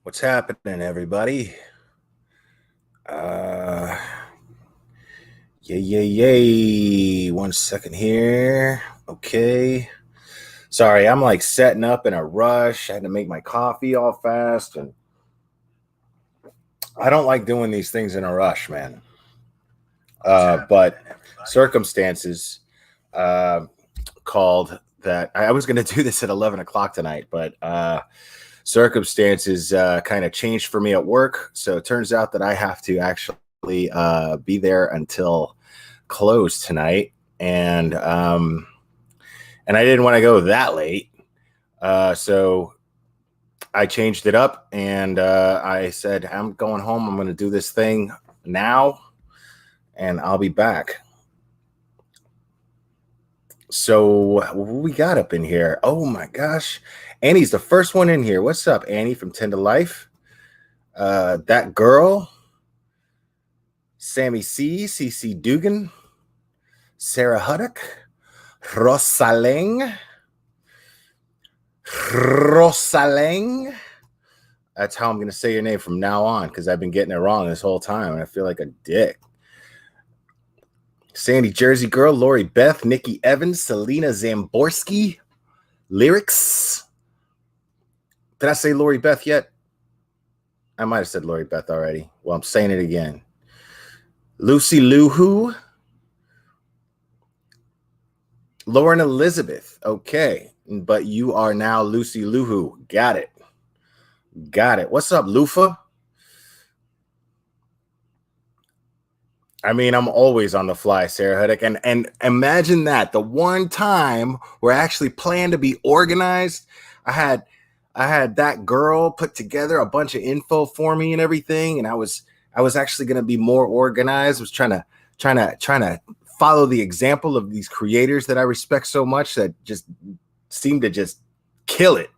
What's happening, everybody? Uh, yay, yay, yay. 1 second here. Okay. Sorry, I'm like setting up in a rush. I had to make my coffee all fast, and I don't like doing these things in a rush, man. But circumstances called that I was going to do this at 11 o'clock tonight, but circumstances kind of changed for me at work. So it turns out that I have to actually be there until close tonight, and I didn't want to go that late, so I changed it up, and I said I'm going home. I'm going to do this thing now, and I'll be back. So what we got up in here? Oh my gosh, Annie's the first one in here. What's up, Annie from 10 to Life? That girl, Sammy C, CC Dugan, Sarah Huddock, Rosaling. That's how I'm going to say your name from now on, because I've been getting it wrong this whole time, and I feel like a dick. Sandy Jersey Girl, Lori Beth, Nikki Evans, Selena Zamborski, Lyrics. Did I say Lori Beth yet? I might have said Lori Beth already. Well, I'm saying it again. Lucy Luhu. Lauren Elizabeth. Okay. But you are now Lucy Luhu. Got it. What's up, Lufa? I mean, I'm always on the fly, Sarah Huddock. And imagine that. The one time where I actually planned to be organized, I had that girl put together a bunch of info for me and everything, and I was actually going to be more organized. I was trying to follow the example of these creators that I respect so much that just seem to just kill it.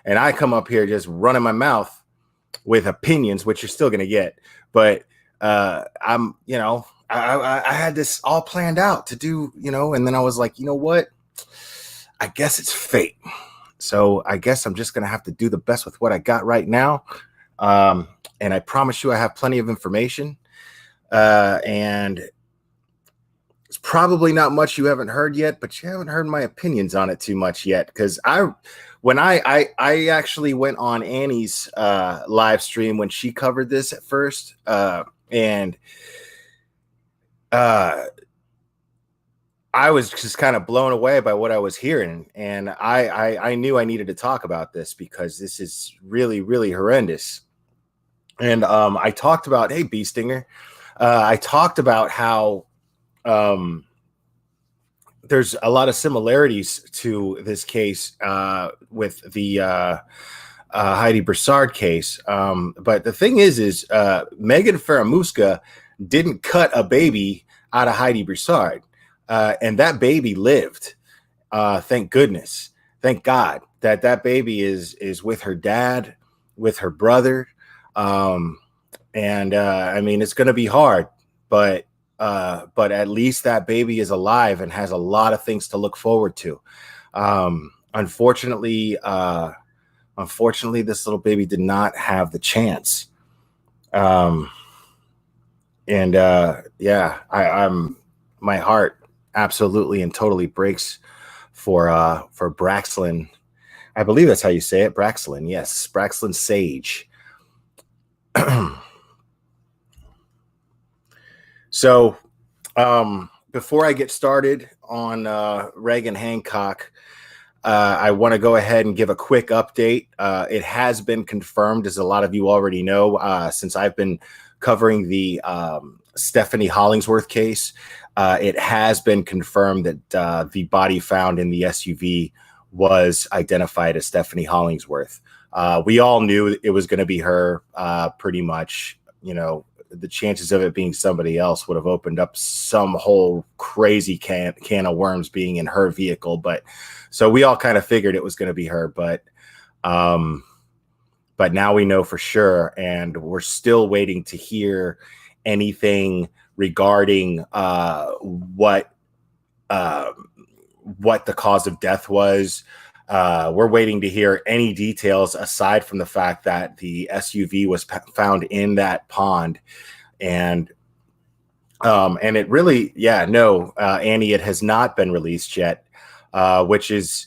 And I come up here just running my mouth with opinions, which you're still going to get. But I had this all planned out to do, and then I was like, you know what? I guess it's fate. So I guess I'm just going to have to do the best with what I got right now. And I promise you I have plenty of information. And it's probably not much you haven't heard yet, but you haven't heard my opinions on it too much yet. Because when I actually went on Annie's live stream when she covered this at first, and I was just kind of blown away by what I was hearing, and I knew I needed to talk about this because this is really, really horrendous. And I talked about, hey, Bee Stinger, I talked about how there's a lot of similarities to this case with the Heidi Broussard case. But the thing is Megan Faramuska didn't cut a baby out of Heidi Broussard. And that baby lived. Thank goodness. Thank God that baby is with her dad, with her brother. I mean, it's going to be hard, but at least that baby is alive and has a lot of things to look forward to. Unfortunately, this little baby did not have the chance. I'm my heart absolutely and totally breaks for Braxlin. I believe that's how you say it, Braxlin. Yes, Braxlin Sage. So, before I get started on Reagan Hancock, I want to go ahead and give a quick update. It has been confirmed, as a lot of you already know, since I've been covering the Stephanie Hollingsworth case. It has been confirmed that the body found in the SUV was identified as Stephanie Hollingsworth. We all knew it was going to be her, pretty much. The chances of it being somebody else would have opened up some whole crazy can of worms being in her vehicle. But so we all kind of figured it was going to be her, but now we know for sure. And we're still waiting to hear anything regarding what the cause of death was. We're waiting to hear any details aside from the fact that the SUV was found in that pond. And it really, no, Annie, it has not been released yet, which is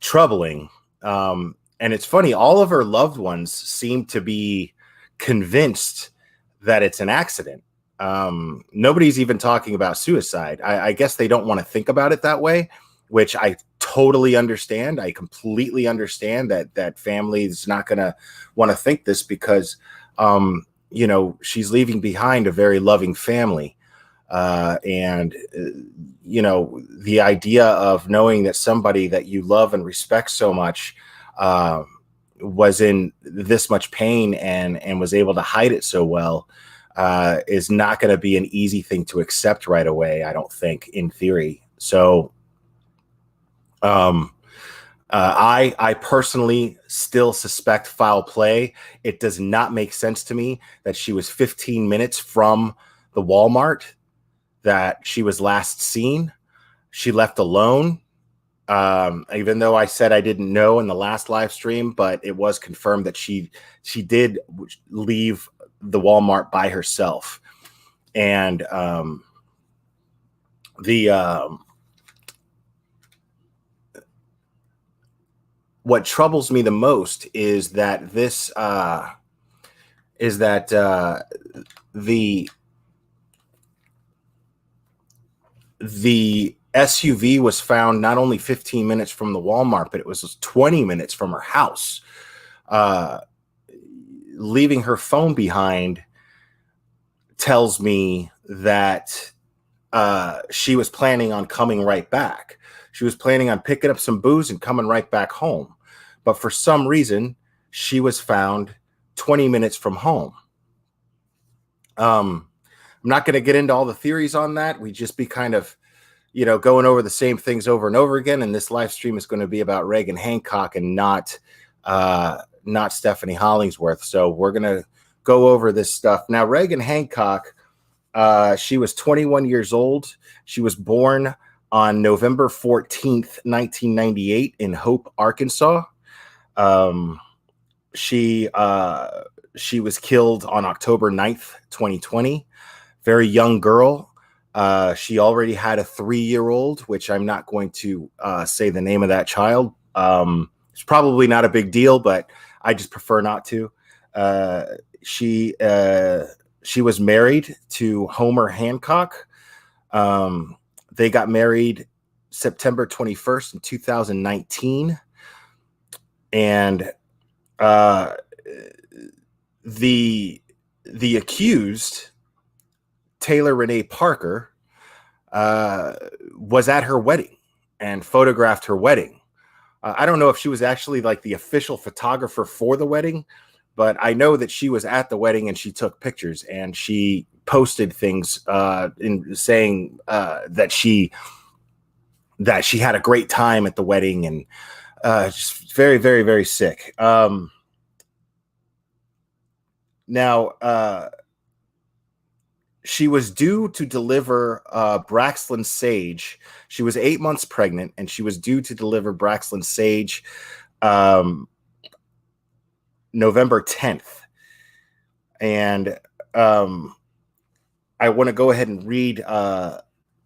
troubling. And it's funny, all of her loved ones seem to be convinced that it's an accident. Nobody's even talking about suicide. I guess they don't want to think about it that way, which I totally understand. I completely understand that family is not going to want to think this because, she's leaving behind a very loving family. The idea of knowing that somebody that you love and respect so much was in this much pain and was able to hide it so well is not going to be an easy thing to accept right away, I don't think, in theory. So I personally still suspect foul play. It does not make sense to me that she was 15 minutes from the Walmart that she was last seen. She left alone, even though I said I didn't know in the last live stream, but it was confirmed that she did leave the Walmart by herself. And what troubles me the most is that the SUV was found not only 15 minutes from the Walmart, but it was 20 minutes from her house. Leaving her phone behind tells me that she was planning on coming right back. She was planning on picking up some booze and coming right back home. But for some reason, she was found 20 minutes from home. I'm not going to get into all the theories on that. We just be kind of, going over the same things over and over again. And this live stream is going to be about Reagan Hancock and not Stephanie Hollingsworth. So we're going to go over this stuff. Now, Reagan Hancock, she was 21 years old. She was born on November 14th, 1998 in Hope, Arkansas. She was killed on October 9th, 2020. Very young girl. She already had a 3-year-old, which I'm not going to say the name of that child. It's probably not a big deal, but I just prefer not to. She was married to Homer Hancock. They got married September 21st in 2019. And the accused, Taylor Renee Parker, was at her wedding and photographed her wedding. I don't know if she was actually like the official photographer for the wedding, but I know that she was at the wedding and she took pictures and she posted things in saying that she had a great time at the wedding, and just very, very, very sick. Now, she was due to deliver Braxton Sage. She was 8 months pregnant, and she was due to deliver Braxton Sage November 10th. And I want to go ahead and read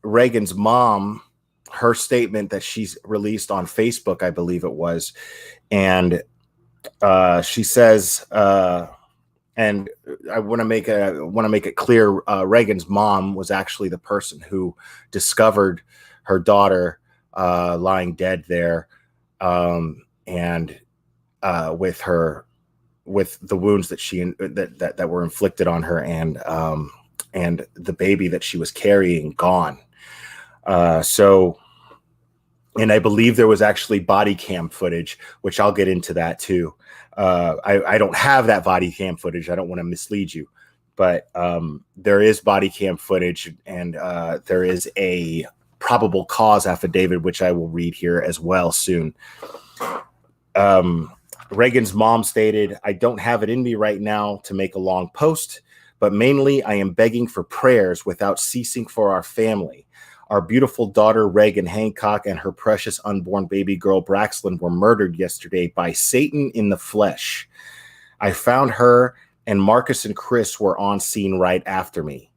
Reagan's mom, her statement that she's released on Facebook, I believe it was. And she says, and I want to make it clear, Reagan's mom was actually the person who discovered her daughter lying dead there, and with the wounds that were inflicted on her, and the baby that she was carrying gone. And I believe there was actually body cam footage, which I'll get into that too. I don't have that body cam footage. I don't want to mislead you, but there is body cam footage, and there is a probable cause affidavit, which I will read here as well soon. Reagan's mom stated, "I don't have it in me right now to make a long post, but mainly I am begging for prayers without ceasing for our family. Our beautiful daughter, Reagan Hancock, and her precious unborn baby girl, Braxlyn, were murdered yesterday by Satan in the flesh. I found her, and Marcus and Chris were on scene right after me.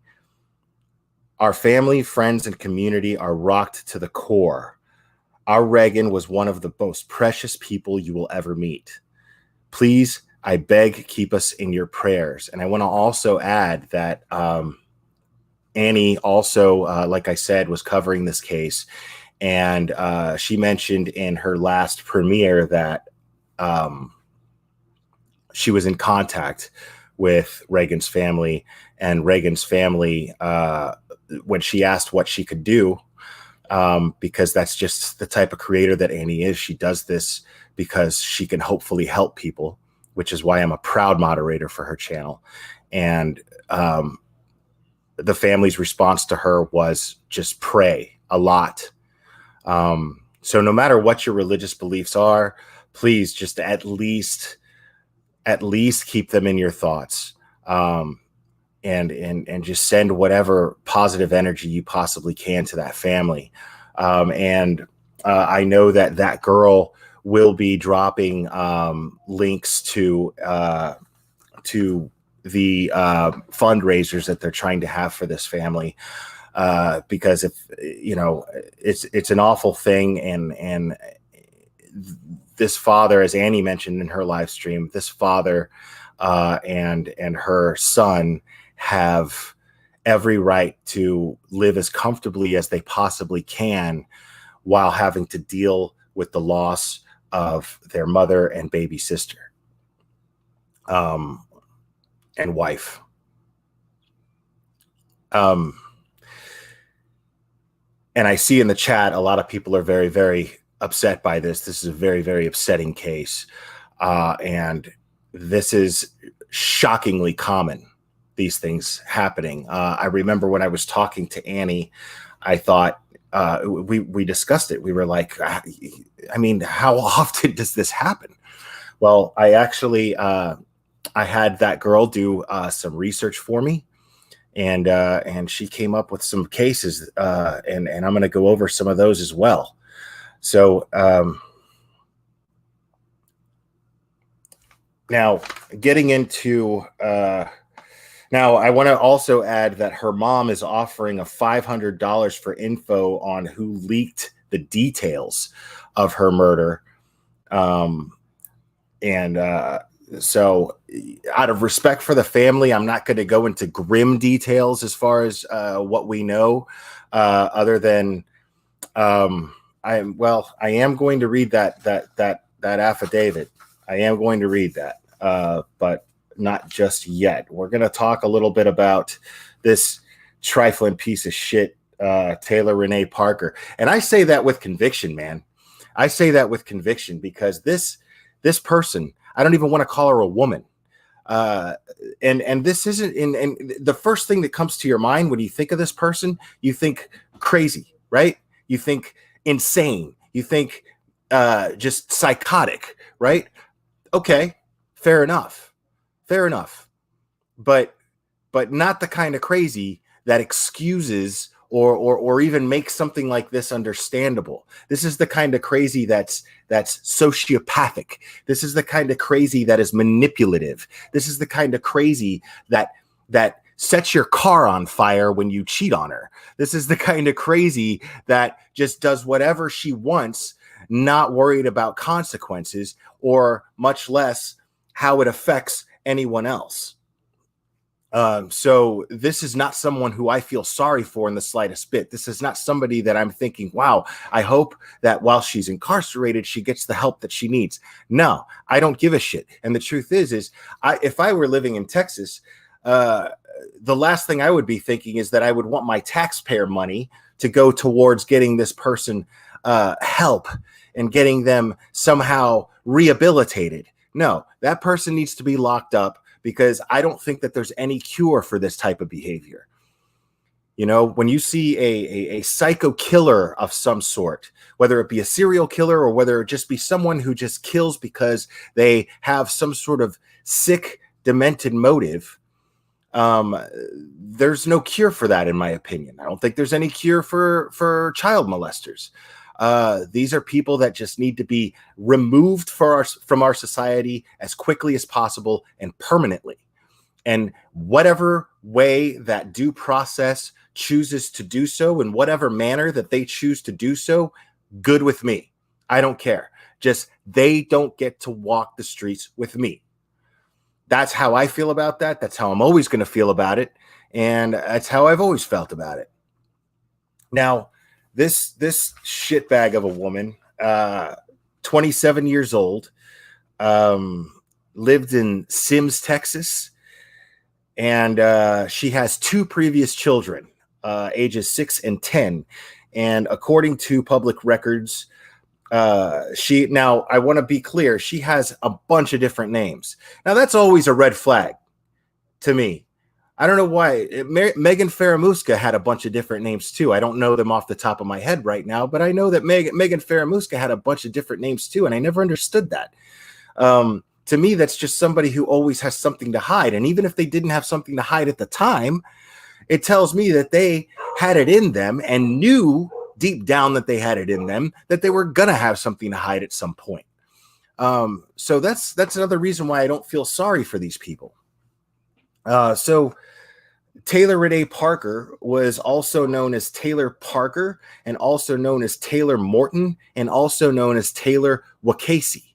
Our family, friends, and community are rocked to the core. Our Reagan was one of the most precious people you will ever meet. Please, I beg, keep us in your prayers. And I want to also add that Annie also, like I said, was covering this case. And she mentioned in her last premiere that she was in contact with Reagan's family. And Reagan's family, when she asked what she could do, because that's just the type of creator that Annie is. She does this because she can hopefully help people, which is why I'm a proud moderator for her channel. And the family's response to her was just pray a lot. So no matter what your religious beliefs are, please just at least keep them in your thoughts. And just send whatever positive energy you possibly can to that family. I know that girl will be dropping links to the fundraisers that they're trying to have for this family, because if it's an awful thing, and this father, as Annie mentioned in her live stream, this father and her son have every right to live as comfortably as they possibly can while having to deal with the loss of their mother and baby sister and wife. And I see in the chat a lot of people are very, very upset by this. This is a very, very upsetting case. And this is shockingly common, these things happening. I remember when I was talking to Annie, I thought we discussed it. We were like, I mean, how often does this happen? Well, I actually I had that girl do some research for me, and she came up with some cases, and I'm going to go over some of those as well. So now getting into now, I want to also add that her mom is offering a $500 for info on who leaked the details of her murder. So out of respect for the family, I'm not going to go into grim details as far as what we know, other than I am going to read that affidavit. I am going to read that, but not just yet. We're going to talk a little bit about this trifling piece of shit, Taylor Renee Parker. And I say that with conviction, man. I say that with conviction because this person, I don't even want to call her a woman. And this isn't and the first thing that comes to your mind when you think of this person, you think crazy, right? You think insane. You think just psychotic, right? Okay, fair enough. Fair enough, but not the kind of crazy that excuses or even makes something like this understandable. This is the kind of crazy that's sociopathic. This is the kind of crazy that is manipulative. This is the kind of crazy that sets your car on fire when you cheat on her. This is the kind of crazy that just does whatever she wants, not worried about consequences or much less how it affects anyone else. So this is not someone who I feel sorry for in the slightest bit. This is not somebody that I'm thinking, wow, I hope that while she's incarcerated, she gets the help that she needs. No, I don't give a shit. And the truth is if I were living in Texas, the last thing I would be thinking is that I would want my taxpayer money to go towards getting this person help and getting them somehow rehabilitated. No, that person needs to be locked up because I don't think that there's any cure for this type of behavior. You know, when you see a psycho killer of some sort, whether it be a serial killer or whether it just be someone who just kills because they have some sort of sick, demented motive, There's no cure for that, in my opinion. I don't think there's any cure for child molesters. These are people that just need to be removed from our society as quickly as possible and permanently. And whatever way that due process chooses to do so, in whatever manner that they choose to do so, good with me. I don't care. Just they don't get to walk the streets with me. That's how I feel about that. That's how I'm always going to feel about it. And that's how I've always felt about it. Now, this shitbag of a woman, 27 years old, lived in Sims, Texas, and she has two previous children, ages 6 and 10. And according to public records, now I want to be clear, she has a bunch of different names. Now that's always a red flag to me. I don't know why. Megan Faramuska had a bunch of different names too. I don't know them off the top of my head right now, but I know that Megan Faramuska had a bunch of different names too, and I never understood that. To me, that's just somebody who always has something to hide. And even if they didn't have something to hide at the time, it tells me that they had it in them and knew deep down that they had it in them, that they were going to have something to hide at some point. So that's another reason why I don't feel sorry for these people. So Taylor Renee Parker was also known as Taylor Parker, and also known as Taylor Morton, and also known as Taylor Wakasey.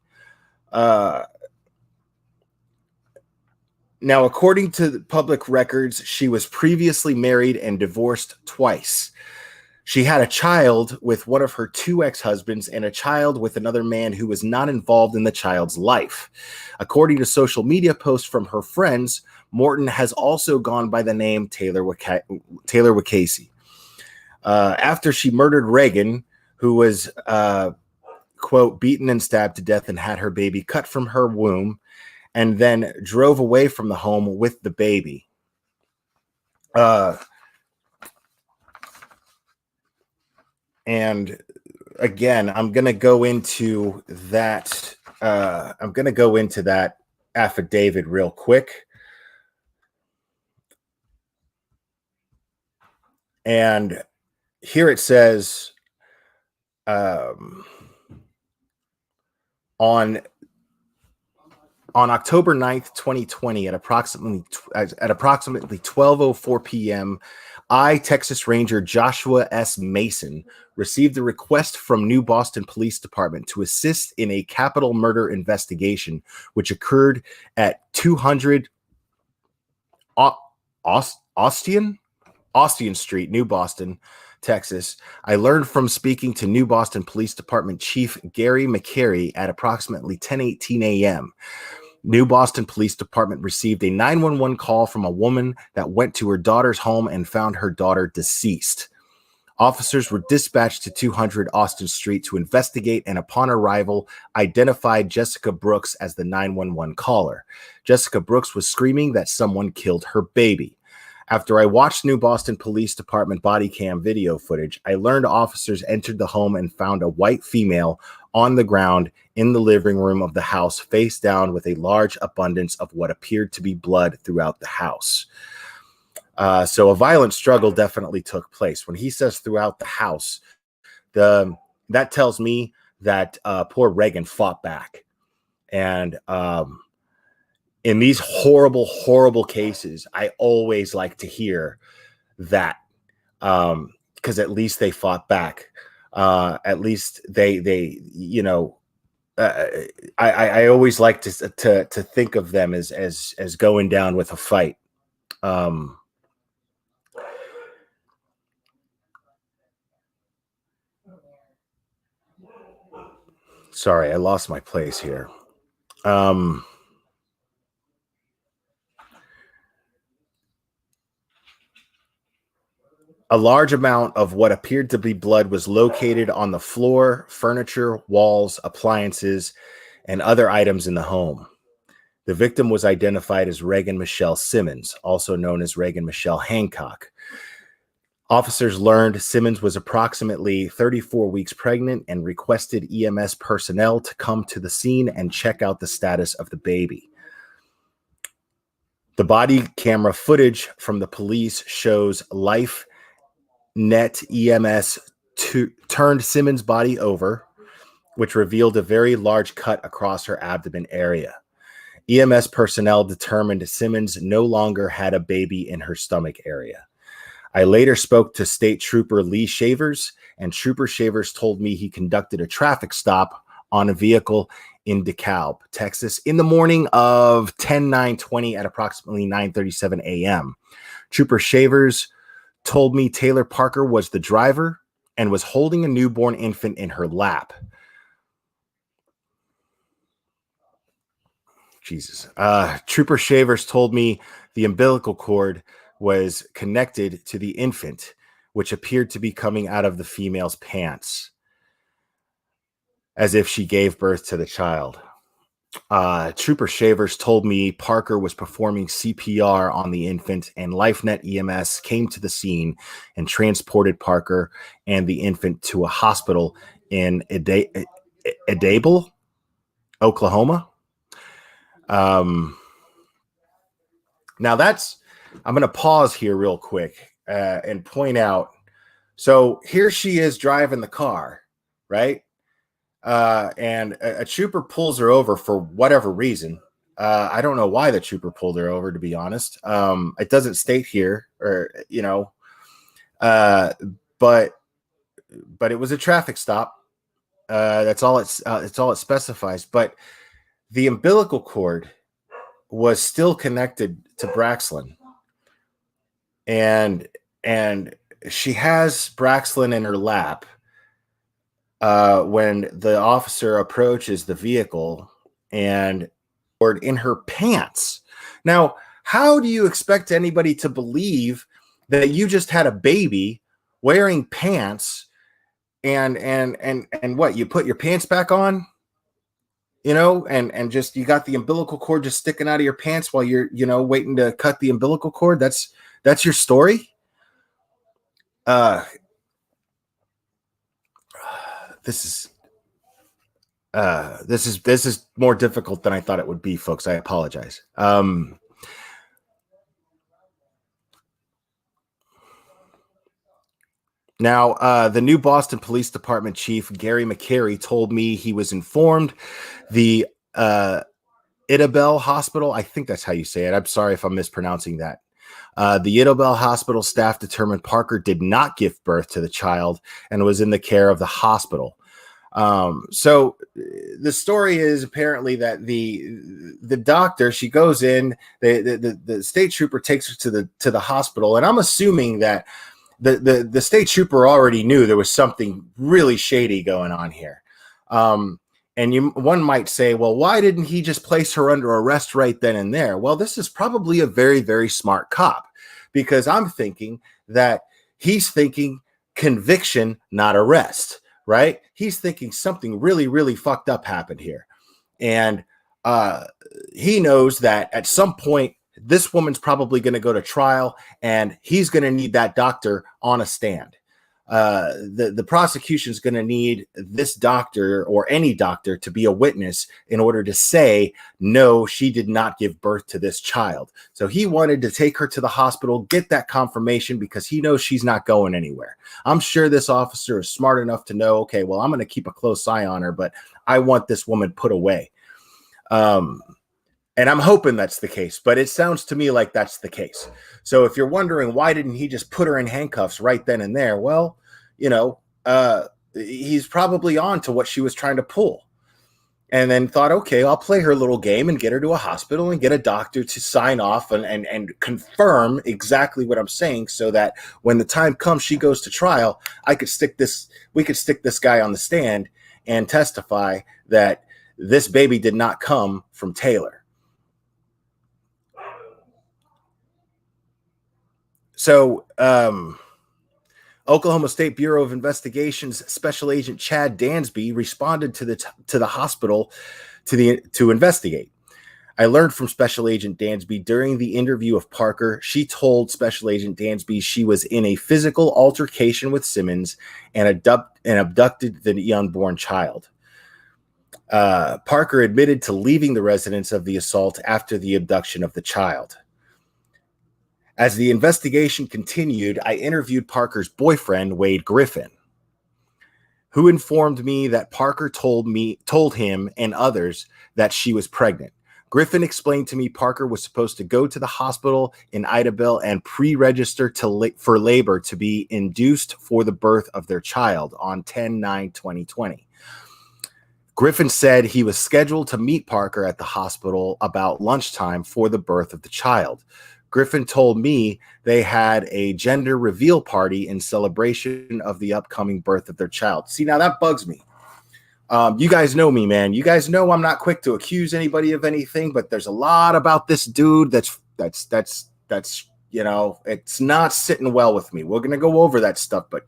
Now, according to the public records, she was previously married and divorced twice. She had a child with one of her two ex-husbands and a child with another man who was not involved in the child's life. According to social media posts from her friends, Morton has also gone by the name Taylor Wakasey. After she murdered Reagan, who was, quote, beaten and stabbed to death and had her baby cut from her womb, and then drove away from the home with the baby. And again, I'm going to go into that. I'm going to go into that affidavit real quick. And here it says, on October 9th, 2020, at approximately 12:04 p.m., Texas Ranger Joshua S. Mason received a request from New Boston Police Department to assist in a capital murder investigation, which occurred at 200 Ostian Street, New Boston, Texas. I learned from speaking to New Boston Police Department Chief Gary McCary at approximately 10:18 a.m. New Boston Police Department received a 911 call from a woman that went to her daughter's home and found her daughter deceased. Officers were dispatched to 200 Austin Street to investigate, and upon arrival, identified Jessica Brooks as the 911 caller. Jessica Brooks was screaming that someone killed her baby. After I watched New Boston Police Department body cam video footage, I learned officers entered the home and found a white female on the ground in the living room of the house, face down, with a large abundance of what appeared to be blood throughout the house. So a violent struggle definitely took place. When he says throughout the house, that tells me that poor Reagan fought back. And in these horrible, horrible cases, I always like to hear that, because at least they fought back. At least they you know, I always like to think of them as going down with a fight. Sorry, I lost my place here. A large amount of what appeared to be blood was located on the floor, furniture, walls, appliances, and other items in the home. The victim was identified as Reagan Michelle Simmons, also known as Reagan Michelle Hancock. Officers learned Simmons was approximately 34 weeks pregnant and requested EMS personnel to come to the scene and check out the status of the baby. The body camera footage from the police shows Life Net EMS turned Simmons' body over, which revealed a very large cut across her abdomen area. EMS personnel determined Simmons no longer had a baby in her stomach area. I later spoke to State Trooper Lee Shavers, and Trooper Shavers told me he conducted a traffic stop on a vehicle in DeKalb, Texas, in the morning of 10/9/20 at approximately 9:37 a.m. Trooper Shavers told me Taylor Parker was the driver and was holding a newborn infant in her lap. Jesus. Trooper Shavers told me the umbilical cord was connected to the infant, which appeared to be coming out of the female's pants, as if she gave birth to the child. Trooper Shavers told me Parker was performing CPR on the infant, and LifeNet EMS came to the scene and transported Parker and the infant to a hospital in Adable, Oklahoma. Now I'm going to pause here real quick and point out. So here she is driving the car, right? And a trooper pulls her over for whatever reason. I don't know why the trooper pulled her over, to be honest. It doesn't state here, or but it was a traffic stop. That's all it specifies. But the umbilical cord was still connected to Braxlin, and she has Braxlin in her lap. When the officer approaches the vehicle and in her pants. Now, how do you expect anybody to believe that you just had a baby wearing pants and what, you put your pants back on, and just, you got the umbilical cord just sticking out of your pants while you're, waiting to cut the umbilical cord? That's your story? This is more difficult than I thought it would be, folks. I apologize. Now, the new Boston Police Department Chief, Gary McCary, told me he was informed the Idabel Hospital, I think that's how you say it. I'm sorry if I'm mispronouncing that. The Idabel Hospital staff determined Parker did not give birth to the child and was in the care of the hospital. So the story is apparently that the doctor, she goes in, the state trooper takes her to the hospital, and I'm assuming that the state trooper already knew there was something really shady going on here. And one might say, well, why didn't he just place her under arrest right then and there? Well, this is probably a very, very smart cop, because I'm thinking that he's thinking conviction, not arrest, right? He's thinking something really, really fucked up happened here. And he knows that at some point, this woman's probably going to go to trial, and he's going to need that doctor on a stand. The prosecution is going to need this doctor, or any doctor, to be a witness in order to say, no, she did not give birth to this child. So he wanted to take her to the hospital, get that confirmation, because he knows she's not going anywhere. I'm sure this officer is smart enough to know, okay, well, I'm going to keep a close eye on her, but I want this woman put away. And I'm hoping that's the case, but it sounds to me like that's the case. So if you're wondering, why didn't he just put her in handcuffs right then and there? Well, he's probably on to what she was trying to pull, and then thought, okay, I'll play her little game and get her to a hospital and get a doctor to sign off and confirm exactly what I'm saying, so that when the time comes, she goes to trial, we could stick this guy on the stand and testify that this baby did not come from Taylor. So, Oklahoma State Bureau of Investigation's Special Agent Chad Dansby responded to the hospital to investigate. I learned from Special Agent Dansby during the interview of Parker, she told Special Agent Dansby she was in a physical altercation with Simmons and abducted the unborn child. Parker admitted to leaving the residence of the assault after the abduction of the child. As the investigation continued, I interviewed Parker's boyfriend, Wade Griffin, who informed me that Parker told him and others that she was pregnant. Griffin explained to me Parker was supposed to go to the hospital in Idabel and pre-register for labor to be induced for the birth of their child on 10/9/2020. Griffin said he was scheduled to meet Parker at the hospital about lunchtime for the birth of the child. Griffin told me they had a gender reveal party in celebration of the upcoming birth of their child. See, now that bugs me. You guys know me, man. You guys know I'm not quick to accuse anybody of anything, but there's a lot about this dude that's it's not sitting well with me. We're gonna go over that stuff, but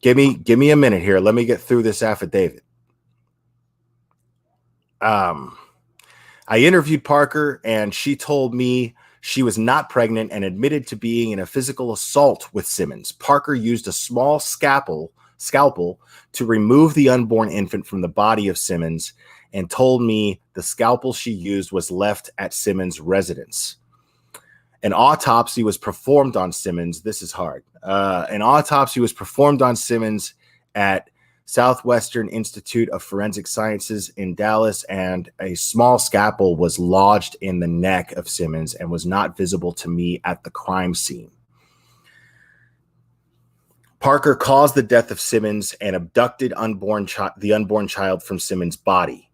give me a minute here. Let me get through this affidavit. I interviewed Parker, and she told me she was not pregnant and admitted to being in a physical assault with Simmons. Parker used a small scalpel to remove the unborn infant from the body of Simmons and told me the scalpel she used was left at Simmons' residence. An autopsy was performed on Simmons. This is hard. An autopsy was performed on Simmons at Southwestern Institute of Forensic Sciences in Dallas, and a small scalpel was lodged in the neck of Simmons and was not visible to me at the crime scene. Parker caused the death of Simmons and abducted the unborn child from Simmons' body.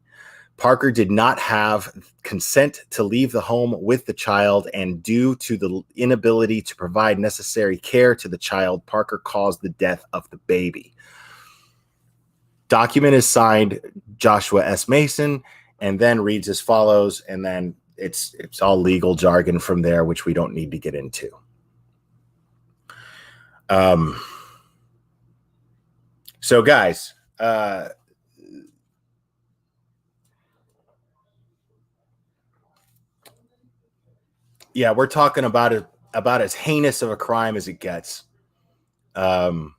Parker did not have consent to leave the home with the child, and due to the inability to provide necessary care to the child, Parker caused the death of the baby. Document is signed Joshua S. Mason, and then reads as follows, and then it's all legal jargon from there, which we don't need to get into. So guys, yeah, we're talking about as heinous of a crime as it gets. The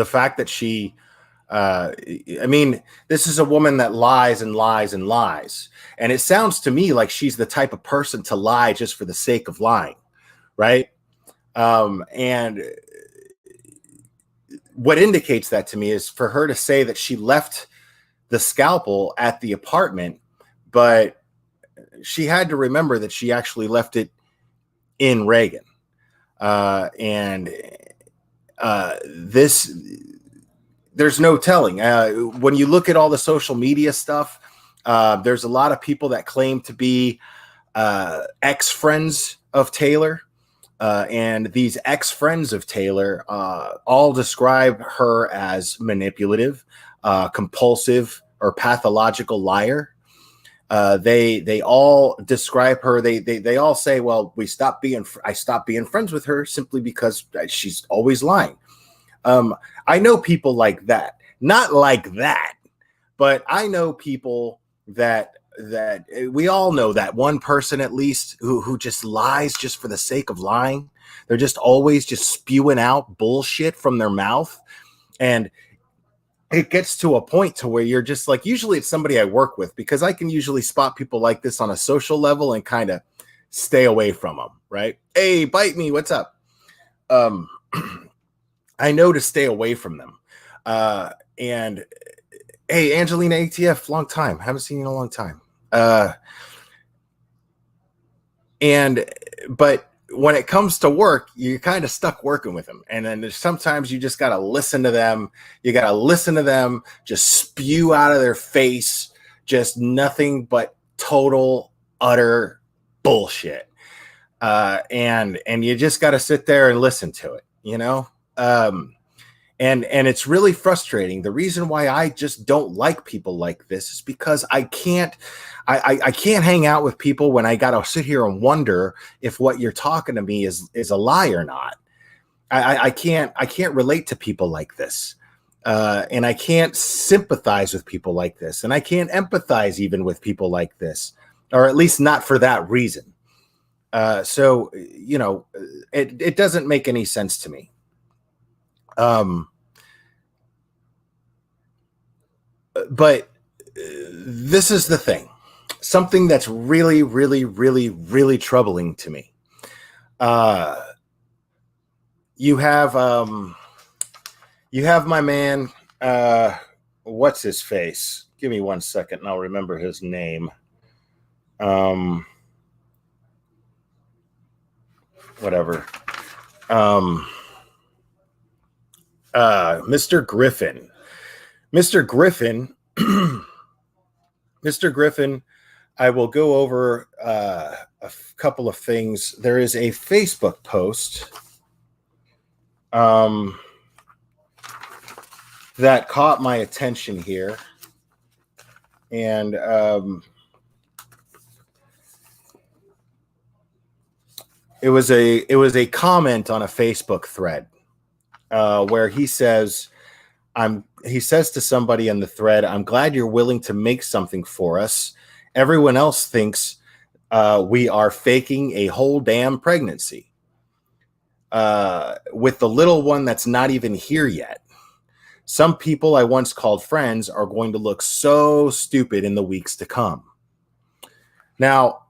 fact that she, I mean, this is a woman that lies and lies and lies. And it sounds to me like she's the type of person to lie just for the sake of lying, right? And what indicates that to me is for her to say that she left the scalpel at the apartment, but she had to remember that she actually left it in Reagan. There's no telling. When you look at all the social media stuff, there's a lot of people that claim to be ex-friends of Taylor. And these ex-friends of Taylor all describe her as manipulative, compulsive, or pathological liar. They all describe her. They all say, well, I stopped being friends with her simply because she's always lying. I know people like that, not like that, but I know people that we all know that one person at least who just lies just for the sake of lying. They're just always just spewing out bullshit from their mouth. And it gets to a point to where you're just like, usually it's somebody I work with, because I can usually spot people like this on a social level and kind of stay away from them. Right. Hey, bite me. What's up? I know to stay away from them. And hey, Angelina ATF, long time. Haven't seen you in a long time. But when it comes to work, you're kind of stuck working with them. And then sometimes you just got to listen to them. You got to listen to them just spew out of their face, just nothing but total, utter bullshit. And you just got to sit there and listen to it, you know? And it's really frustrating. The reason why I just don't like people like this is because I can't hang out with people when I got to sit here and wonder if what you're talking to me is a lie or not. I can't relate to people like this. And I can't sympathize with people like this. And I can't empathize even with people like this, or at least not for that reason. So, you know, it doesn't make any sense to me. But this is the thing. something that's really, really, really, really troubling to me. You have my man, what's his face? Give me 1 second and I'll remember his name. Whatever. Mr. Griffin. Mr. Griffin. Mr. Griffin, I will go over a couple of things. There is a Facebook post that caught my attention here. And it was a comment on a Facebook thread where he says to somebody in the thread, "I'm glad you're willing to make something for us. Everyone else thinks we are faking a whole damn pregnancy with the little one that's not even here yet. Some people I once called friends are going to look so stupid in the weeks to come." Now,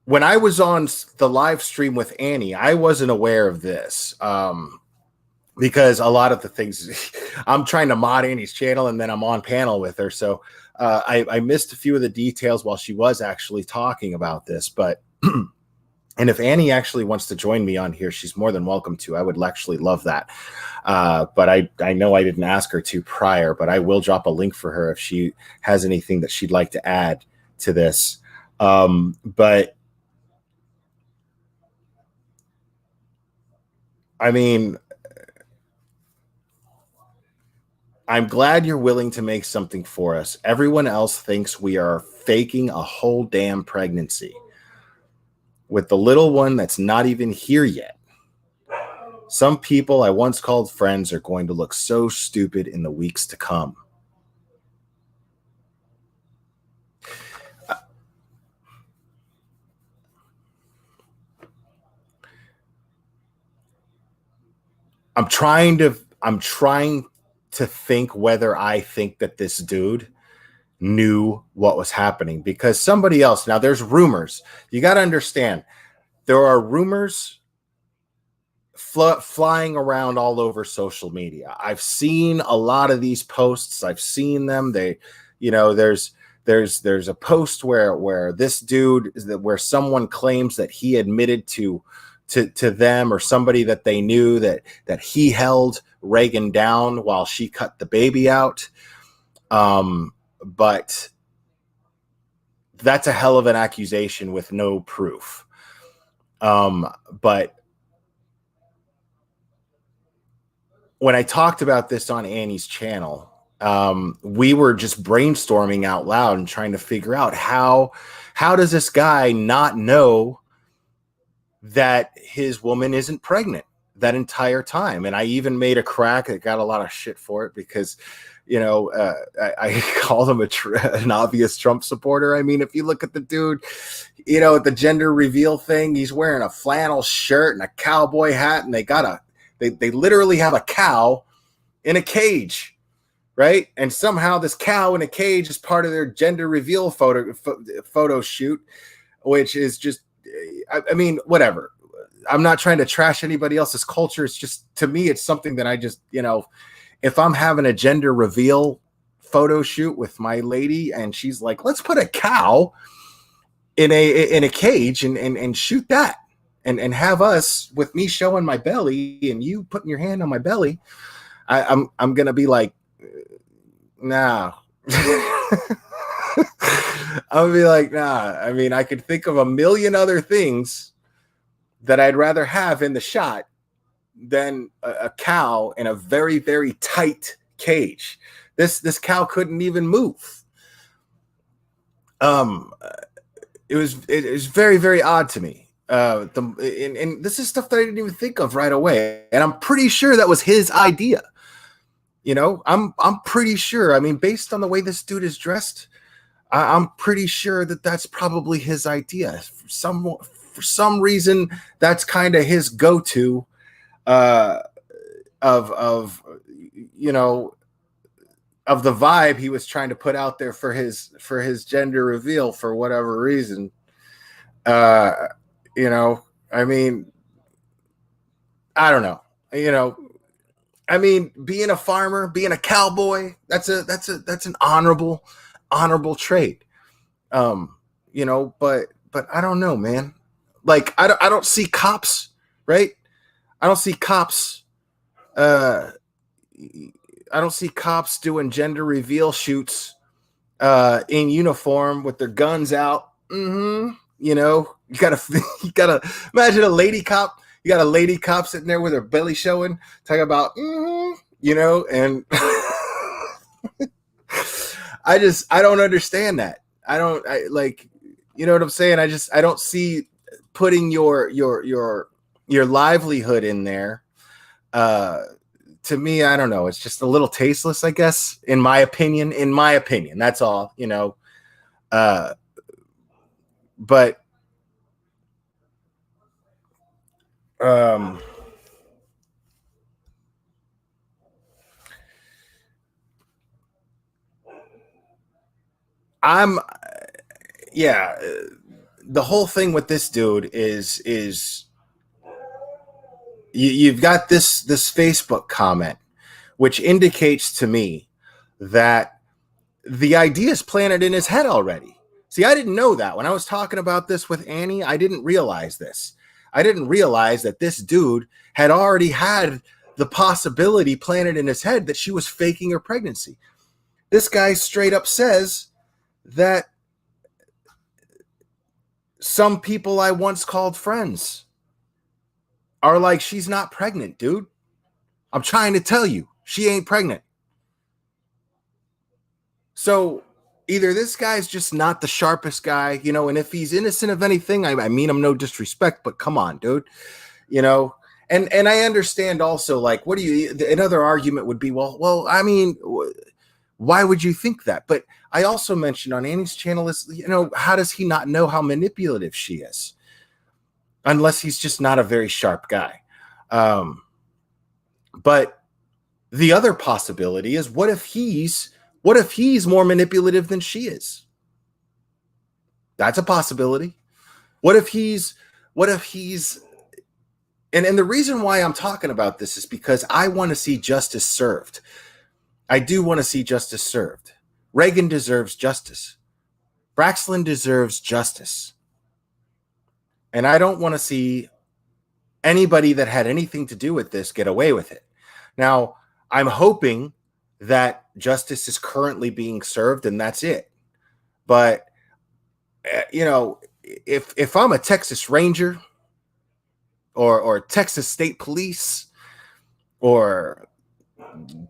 when I was on the live stream with Annie, I wasn't aware of this because a lot of the things I'm trying to mod Annie's channel and then I'm on panel with her. So I missed a few of the details while she was actually talking about this. But and if Annie actually wants to join me on here, she's more than welcome to. I would actually love that. But I know I didn't ask her to prior, but I will drop a link for her if she has anything that she'd like to add to this. But I mean, I'm glad you're willing to make something for us. Everyone else thinks we are faking a whole damn pregnancy with the little one that's not even here yet. Some people I once called friends are going to look so stupid in the weeks to come. I'm trying to think whether I think that this dude knew what was happening, because somebody else, now there's rumors. You got to understand, there are rumors flying around all over social media. I've seen a lot of these posts. I've seen them. There's a post where this dude, where someone claims that he admitted to them or somebody that they knew that he held Reagan down while she cut the baby out. But that's a hell of an accusation with no proof. But when I talked about this on Annie's channel, we were just brainstorming out loud and trying to figure out how does this guy not know that his woman isn't pregnant that entire time. And I even made a crack that got a lot of shit for it because, I called him an obvious Trump supporter. I mean, if you look at the dude, at the gender reveal thing, he's wearing a flannel shirt and a cowboy hat, and they literally have a cow in a cage, right? And somehow this cow in a cage is part of their gender reveal photo shoot, which is just, I mean, whatever. I'm not trying to trash anybody else's culture. It's just, to me, it's something that I just, if I'm having a gender reveal photo shoot with my lady and she's like, let's put a cow in a cage and shoot that and have us, with me showing my belly and you putting your hand on my belly, I'm going to be like, nah. I'll be like, nah. I mean, I could think of a million other things that I'd rather have in the shot than a cow in a very, very tight cage. This cow couldn't even move. It was very, very odd to me. And this is stuff that I didn't even think of right away. And I'm pretty sure that was his idea. I'm pretty sure. I mean, based on the way this dude is dressed, I'm pretty sure that that's probably his idea. For some reason, that's kind of his go-to of of the vibe he was trying to put out there for his gender reveal for whatever reason. You know, I mean, I don't know. You know, I mean, being a farmer, being a cowboy, that's an honorable trait. You know, but I don't know, man. Like I don't see cops, right? I don't see cops uh I don't see cops doing gender reveal shoots in uniform with their guns out. You know, you gotta you gotta imagine a lady cop. You got a lady cop sitting there with her belly showing, talking about you know, and I don't understand that. I like, you know what I'm saying? I don't see putting your livelihood in there. To me, I don't know. It's just a little tasteless, I guess, in my opinion. In my opinion, that's all, you know. But I'm, yeah. The whole thing with this dude is you've got this Facebook comment, which indicates to me that the idea is planted in his head already. See, I didn't know that when I was talking about this with Annie. I didn't realize this. I didn't realize that this dude had already had the possibility planted in his head that she was faking her pregnancy. This guy straight up says that some people I once called friends are like, she's not pregnant, dude. I'm trying to tell you, she ain't pregnant. So either this guy's just not the sharpest guy, you know, and if he's innocent of anything, I mean him no disrespect, but come on, dude, you know. And I understand also, like, what do you? Another argument would be, well, I mean, why would you think that? But I also mentioned on Annie's channel is, you know, how does he not know how manipulative she is? Unless he's just not a very sharp guy. But the other possibility is, what if he's more manipulative than she is? That's a possibility. What if he's and the reason why I'm talking about this is because I want to see justice served. I do want to see justice served. Reagan deserves justice. Braxton deserves justice. And I don't want to see anybody that had anything to do with this get away with it. Now, I'm hoping that justice is currently being served and that's it. But, you know, if I'm a Texas Ranger or Texas State Police or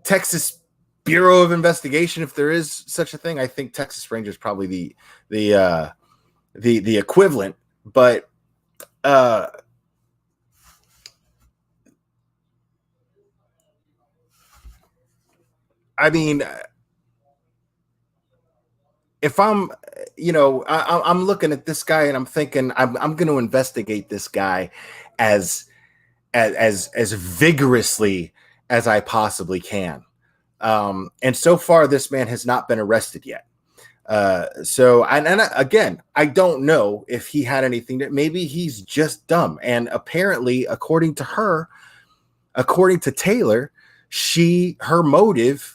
Texas Bureau of Investigation, if there is such a thing, I think Texas Ranger is probably the equivalent. But I mean, if I'm, you know, I'm looking at this guy and I'm thinking I'm going to investigate this guy as vigorously as I possibly can. And so far, this man has not been arrested yet. So, again, I don't know if he had anything that maybe he's just dumb. And apparently, according to Taylor, her motive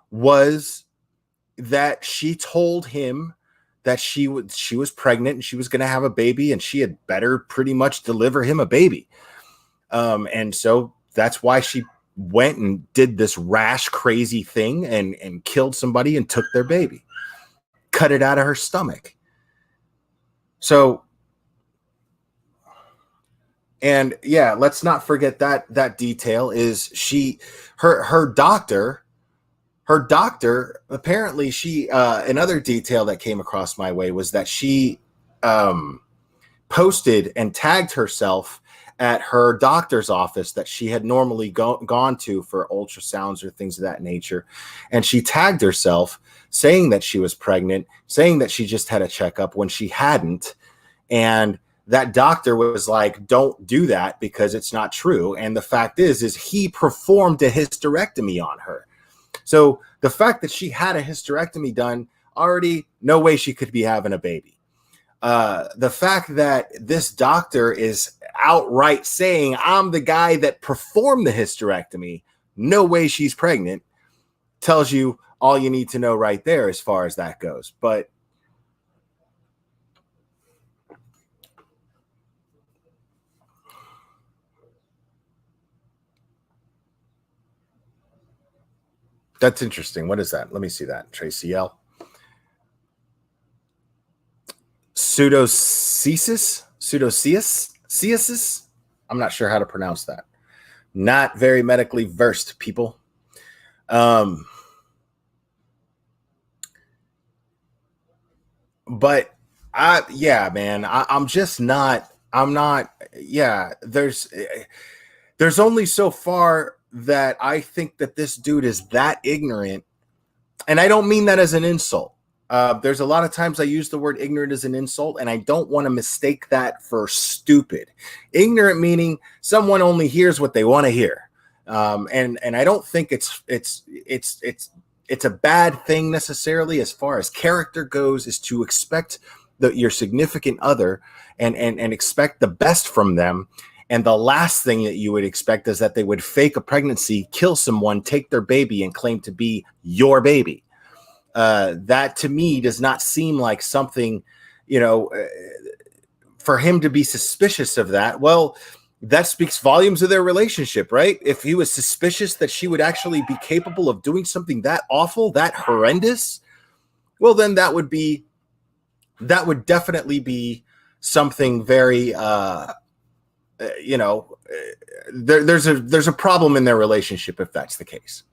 was that she told him that she was pregnant and she was going to have a baby and she had better pretty much deliver him a baby. And so that's why she went and did this rash, crazy thing and killed somebody and took their baby, cut it out of her stomach. So, and yeah, let's not forget that detail is her doctor, apparently another detail that came across my way was that she posted and tagged herself at her doctor's office that she had normally gone to for ultrasounds or things of that nature. And she tagged herself saying that she was pregnant, saying that she just had a checkup when she hadn't. And that doctor was like, don't do that because it's not true. And the fact is he performed a hysterectomy on her. So the fact that she had a hysterectomy done, already no way she could be having a baby. The fact that this doctor is outright saying, I'm the guy that performed the hysterectomy, no way she's pregnant, tells you all you need to know right there as far as that goes. But that's interesting. What is that? Let me see that. Tracy L. Pseudocesis. I'm not sure how to pronounce that. Not very medically versed, people. But I'm just not. I'm not. Yeah, there's only so far that I think that this dude is that ignorant, and I don't mean that as an insult. There's a lot of times I use the word ignorant as an insult, and I don't want to mistake that for stupid. Ignorant meaning someone only hears what they want to hear, and I don't think it's a bad thing necessarily as far as character goes, is to expect your significant other and expect the best from them. And the last thing that you would expect is that they would fake a pregnancy, kill someone, take their baby, and claim to be your baby. That to me does not seem like something, for him to be suspicious of that. Well, that speaks volumes of their relationship, right? If he was suspicious that she would actually be capable of doing something that awful, that horrendous, well, then that would definitely be something very, there's a problem in their relationship if that's the case,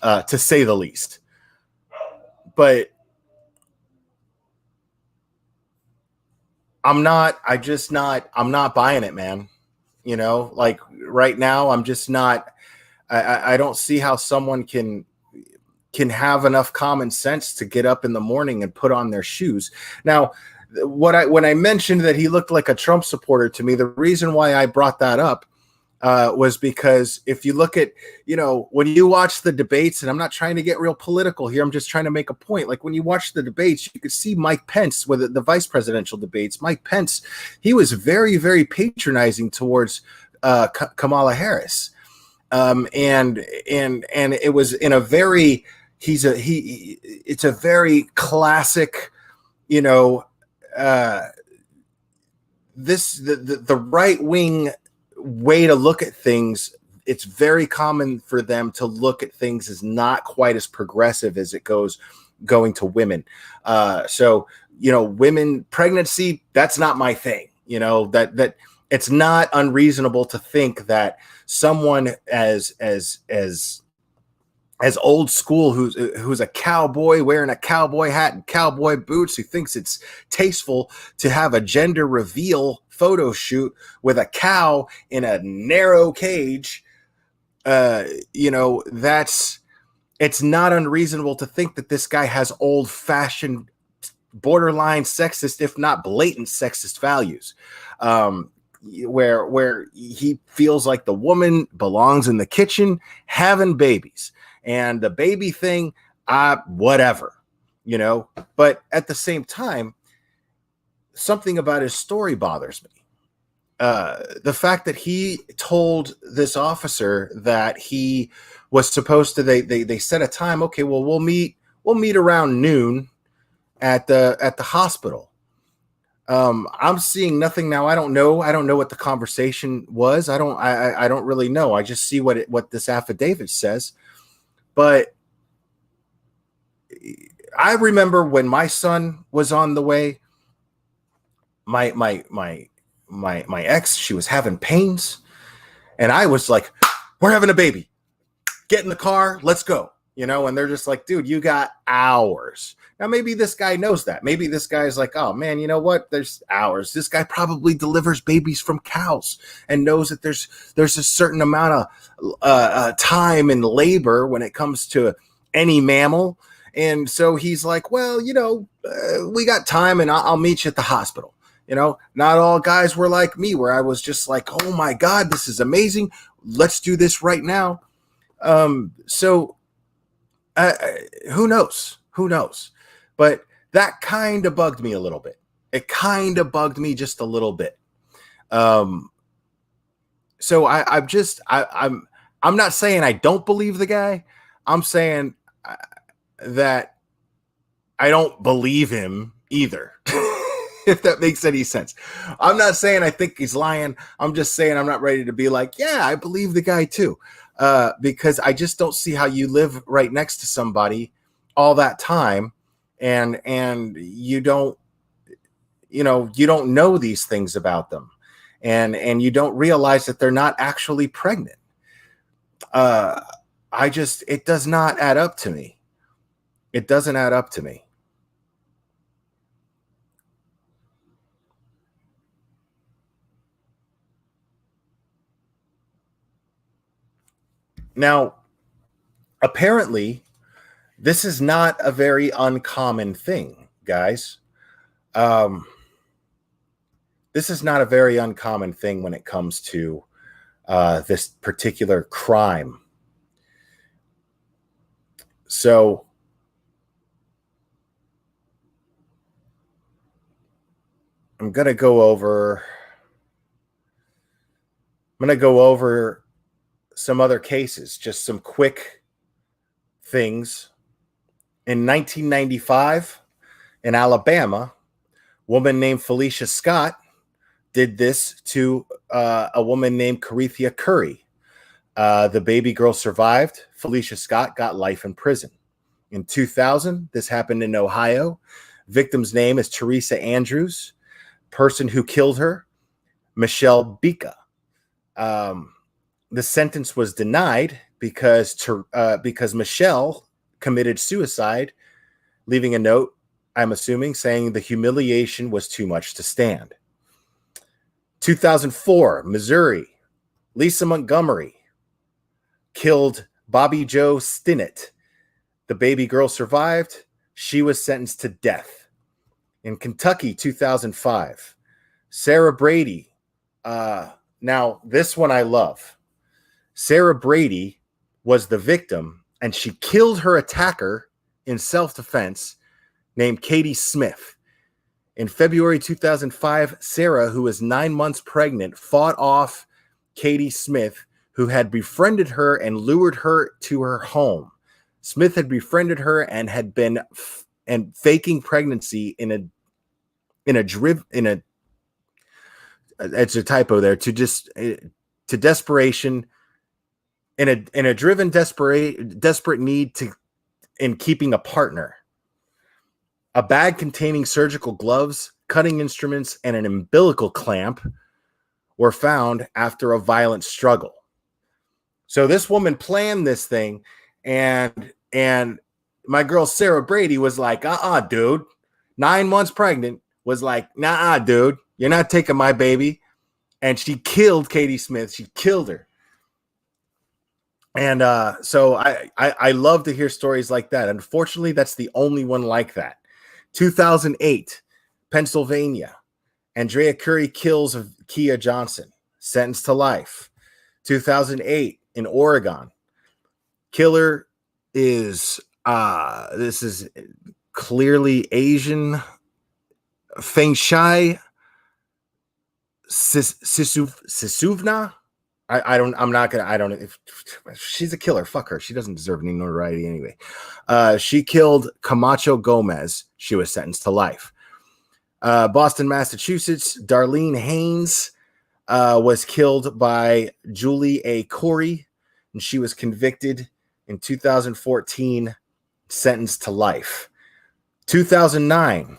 to say the least. But I'm not buying it, man. Like right now, I'm just not, I don't see how someone can have enough common sense to get up in the morning and put on their shoes. Now, when I mentioned that he looked like a Trump supporter to me, the reason why I brought that up was because if you look at, when you watch the debates, and I'm not trying to get real political here, I'm just trying to make a point. Like when you watch the debates, you could see Mike Pence with the vice presidential debates. Mike Pence, he was very, very patronizing towards Kamala Harris. And it was in a very, it's a very classic, the right wing way to look at things. It's very common for them to look at things as not quite as progressive as it going to women. So women pregnancy, that's not my thing. That it's not unreasonable to think that someone as old school, who's a cowboy wearing a cowboy hat and cowboy boots, who thinks it's tasteful to have a gender reveal photo shoot with a cow in a narrow cage, it's not unreasonable to think that this guy has old-fashioned, borderline sexist, if not blatant sexist values, where he feels like the woman belongs in the kitchen having babies, and the baby thing, whatever, but at the same time, something about his story bothers me. The fact that he told this officer that he was supposed to, they set a time. Okay, well, we'll meet around noon at the hospital. I'm seeing nothing now. I don't know what the conversation was. I don't really know. I just see what this affidavit says. But I remember when my son was on the way, my ex, she was having pains, and I was like, we're having a baby, get in the car, let's go, and they're just like, dude, you got hours. Now, maybe this guy knows that. Maybe this guy's like, oh man, you know what? There's hours. This guy probably delivers babies from cows and knows that there's a certain amount of time and labor when it comes to any mammal. And so he's like, well, we got time, and I'll meet you at the hospital. Not all guys were like me, where I was just like, oh my God, this is amazing. Let's do this right now. So Who knows? Who knows? But that kind of bugged me a little bit. It kind of bugged me just a little bit. So I'm not saying I don't believe the guy. I'm saying that I don't believe him either. If that makes any sense. I'm not saying I think he's lying. I'm just saying I'm not ready to be like, yeah, I believe the guy too. Because I just don't see how you live right next to somebody all that time and you don't know these things about them and you don't realize that they're not actually pregnant. It does not add up to me. It doesn't add up to me. Now, apparently, this is not a very uncommon thing, guys. This is not a very uncommon thing when it comes to this particular crime. So, I'm going to go over some other cases, just some quick things. In 1995, in Alabama, a woman named Felicia Scott did this to a woman named Carithia Curry. The baby girl survived. Felicia Scott got life in prison. In 2000, this happened in Ohio. Victim's name is Teresa Andrews. Person who killed her, Michelle Bika. The sentence was denied because Michelle committed suicide, leaving a note, I'm assuming, saying the humiliation was too much to stand. 2004, Missouri, Lisa Montgomery killed Bobby Joe Stinnett. The baby girl survived. She was sentenced to death. In Kentucky, 2005, Sarah Brady. Now, this one I love. Sarah Brady was the victim, and she killed her attacker in self-defense named Katie Smith. In February 2005, Sarah, who was 9 months pregnant, fought off Katie Smith, who had befriended her and lured her to her home. Smith had befriended her and had been faking pregnancy it's a typo there, to desperation, in a driven desperate need in keeping a partner. A bag containing surgical gloves, cutting instruments, and an umbilical clamp were found after a violent struggle. So this woman planned this thing, and my girl Sarah Brady was like, dude, 9 months pregnant, was like, dude, you're not taking my baby. And she killed Katie Smith. She killed her. And so I love to hear stories like that. Unfortunately, that's the only one like that. 2008, Pennsylvania. Andrea Curry kills Kia Johnson, sentenced to life. 2008, in Oregon. Killer is, this is clearly Asian. Feng Shai Sisuvna. If she's a killer, fuck her. She doesn't deserve any notoriety anyway. She killed Camacho Gomez. She was sentenced to life. Boston, Massachusetts, Darlene Haynes was killed by Julie A. Corey, and she was convicted in 2014, sentenced to life. 2009,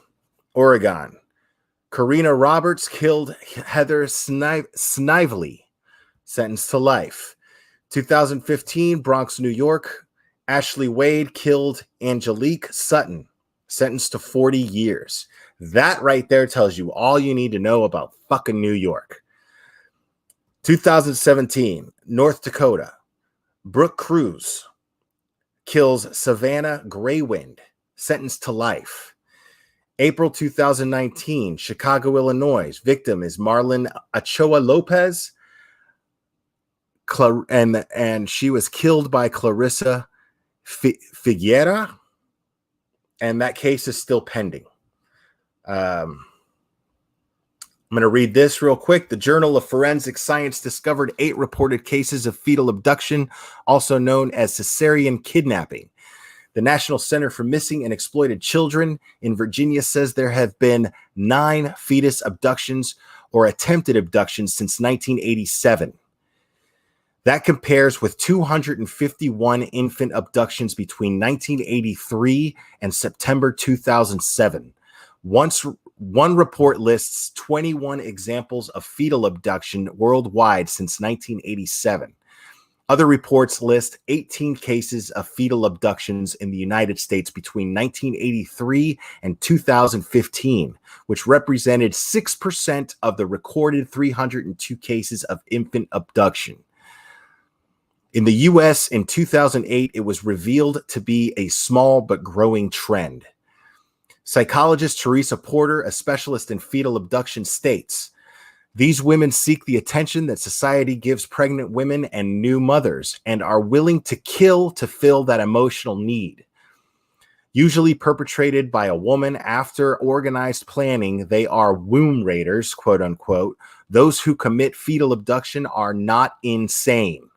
Oregon. Karina Roberts killed Heather Snively, sentenced to life. 2015, Bronx, New York. Ashley Wade killed Angelique Sutton, sentenced to 40 years. That right there tells you all you need to know about fucking New York. 2017, North Dakota. Brooke Cruz kills Savannah Graywind, sentenced to life. April 2019, Chicago, Illinois. Victim is Marlon Ochoa Lopez, and she was killed by Clarissa Figuera, and that case is still pending. I'm going to read this real quick. The Journal of Forensic Science discovered 8 reported cases of fetal abduction, also known as cesarean kidnapping. The National Center for Missing and Exploited Children in Virginia says there have been 9 fetus abductions or attempted abductions since 1987. That compares with 251 infant abductions between 1983 and September 2007. One report lists 21 examples of fetal abduction worldwide since 1987. Other reports list 18 cases of fetal abductions in the United States between 1983 and 2015, which represented 6% of the recorded 302 cases of infant abduction. In the U.S. in 2008, it was revealed to be a small but growing trend. Psychologist Teresa Porter, a specialist in fetal abduction, states, "These women seek the attention that society gives pregnant women and new mothers and are willing to kill to fill that emotional need. Usually perpetrated by a woman after organized planning, they are womb raiders, quote unquote. Those who commit fetal abduction are not insane.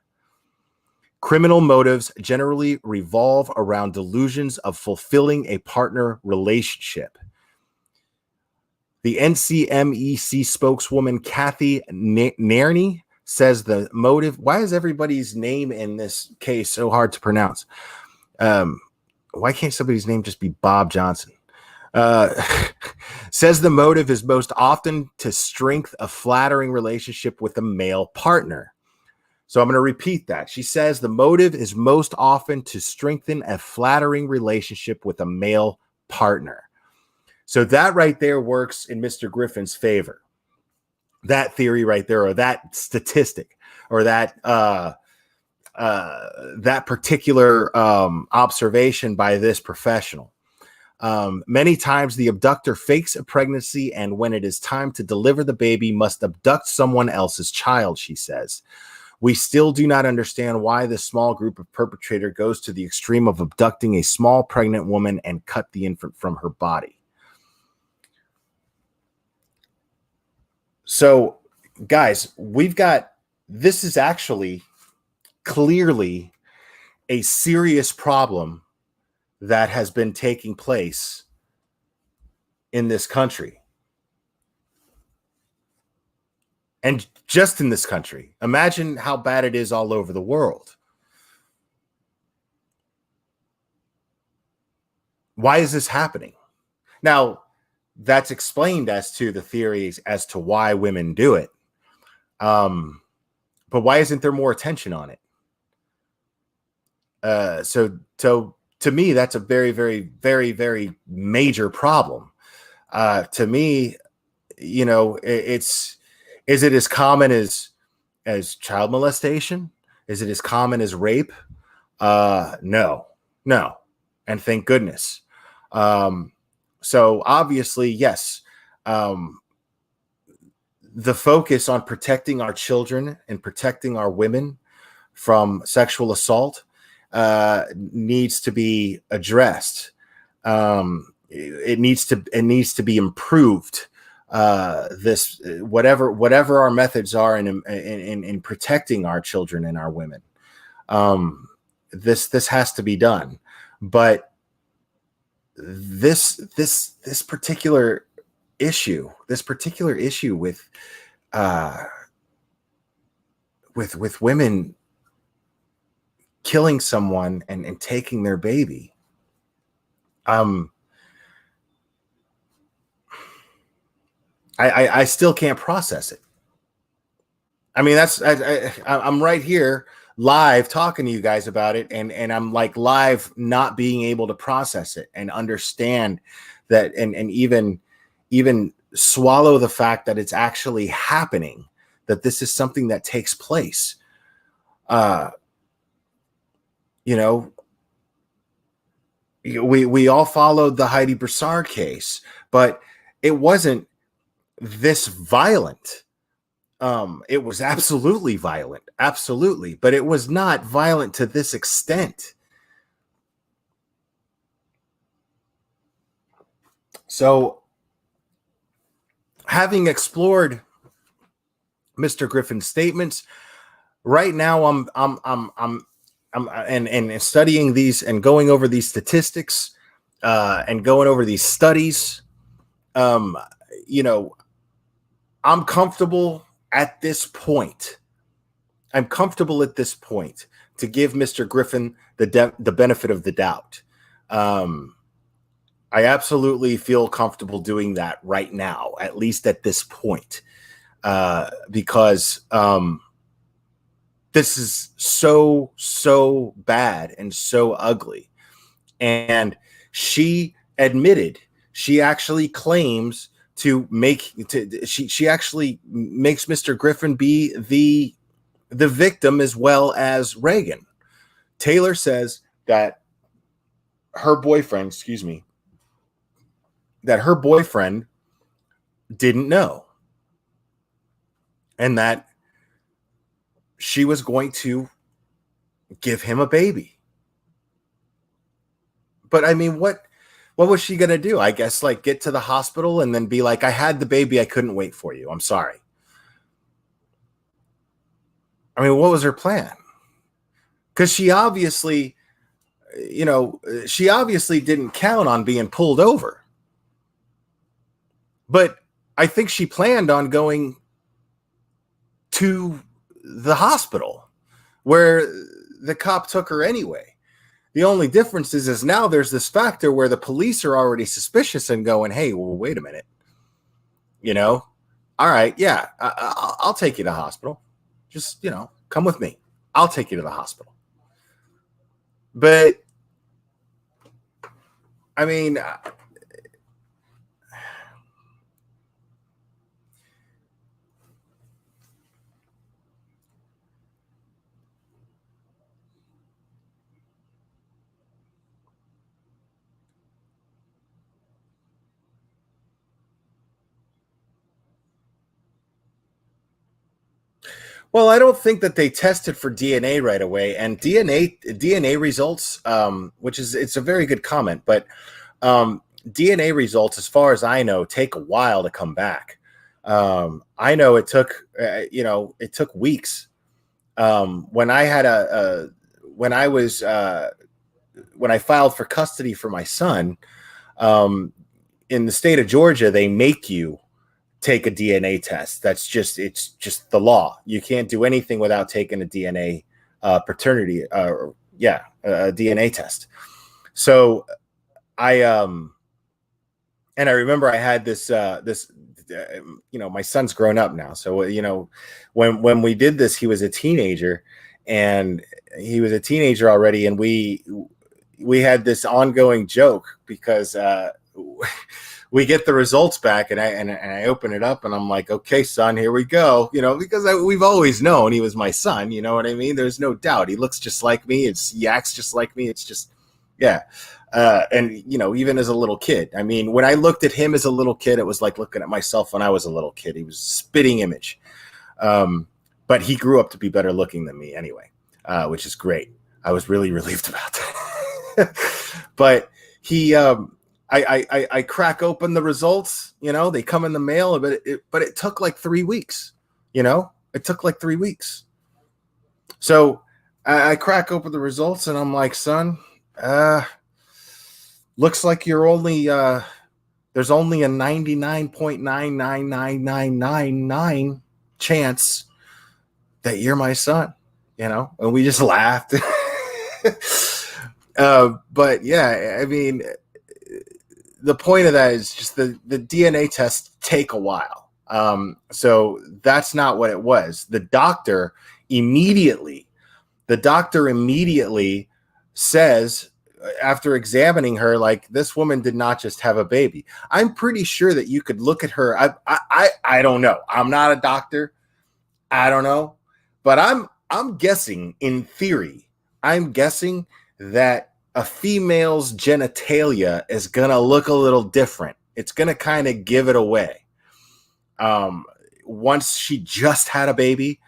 Criminal motives generally revolve around delusions of fulfilling a partner relationship." The NCMEC spokeswoman Kathy Nairney says the motive. Why is everybody's name in this case so hard to pronounce? Why can't somebody's name just be Bob Johnson? Says the motive is most often to strengthen a flattering relationship with a male partner. So I'm going to repeat that. She says the motive is most often to strengthen a flattering relationship with a male partner. So that right there works in Mr. Griffin's favor. That theory right there, or that statistic, or that particular observation by this professional. Many times the abductor fakes a pregnancy, and when it is time to deliver the baby, must abduct someone else's child, she says. We still do not understand why this small group of perpetrator goes to the extreme of abducting a small pregnant woman and cut the infant from her body. So, guys, this is actually clearly a serious problem that has been taking place in this country. And just in this country, imagine how bad it is all over the world. Why is this happening? Now, that's explained as to the theories as to why women do it. But why isn't there more attention on it? So to me, that's a very, very, very, very major problem. To me, is it as common as child molestation? Is it as common as rape? No. And thank goodness. So obviously, yes, the focus on protecting our children and protecting our women from sexual assault needs to be addressed. It needs to be improved. This whatever our methods are in protecting our children and our women, this has to be done. But this particular issue with women killing someone and taking their baby, I still can't process it. I mean, I'm right here live talking to you guys about it, and I'm like live not being able to process it and understand that, and even swallow the fact that it's actually happening, that this is something that takes place. We all followed the Heidi Broussard case, but it wasn't this violent. It was absolutely violent, absolutely, but it was not violent to this extent. So, having explored Mr. Griffin's statements, right now I'm and studying these and going over these statistics and going over these studies. Um, you know, I'm comfortable at this point. I'm comfortable at this point to give Mr. Griffin the benefit of the doubt. Um, I absolutely feel comfortable doing that right now, at least at this point, because this is so bad and so ugly. And she admitted, she actually claims she actually makes Mr. Griffin be the victim as well as Reagan. Taylor says that her boyfriend, that her boyfriend didn't know, and that she was going to give him a baby. But I mean, what was she going to do? I guess like get to the hospital and then be like, I had the baby, I couldn't wait for you, I'm sorry. I mean, what was her plan? Because she obviously didn't count on being pulled over. But I think she planned on going to the hospital where the cop took her anyway. The only difference is now there's this factor where the police are already suspicious and going, hey, well, wait a minute. All right, yeah, I'll take you to the hospital. Just, come with me. I'll take you to the hospital. But, I mean, well, I don't think that they tested for DNA right away, and DNA results, which is it's a very good comment, but DNA results, as far as I know, take a while to come back. I know it took it took weeks. When I had when I filed for custody for my son, in the state of Georgia, they make you take a DNA test. It's just the law. You can't do anything without taking a DNA paternity, a DNA test. So I and I remember I had this my son's grown up now. So when we did this, he was a teenager, and he was a teenager already, and we had this ongoing joke because we get the results back, and I open it up, and I'm like, okay, son, here we go. Because we've always known he was my son. You know what I mean? There's no doubt. He looks just like me. He acts just like me. It's just, yeah. And even as a little kid, I mean, when I looked at him as a little kid, it was like looking at myself when I was a little kid. He was a spitting image. But he grew up to be better looking than me anyway, which is great. I was really relieved about that. But he, I crack open the results, they come in the mail, but it took like 3 weeks, it took like 3 weeks. So I crack open the results, and I'm like, son, looks like you're only, there's only a 99.99999 chance that you're my son, and we just laughed. But yeah, I mean, the point of that is just the DNA tests take a while. So that's not what it was. The doctor immediately says, after examining her, like, this woman did not just have a baby. I'm pretty sure that you could look at her. I don't know. I'm not a doctor. I don't know. But I'm guessing, in theory, that a female's genitalia is going to look a little different. It's going to kind of give it away. Once she just had a baby,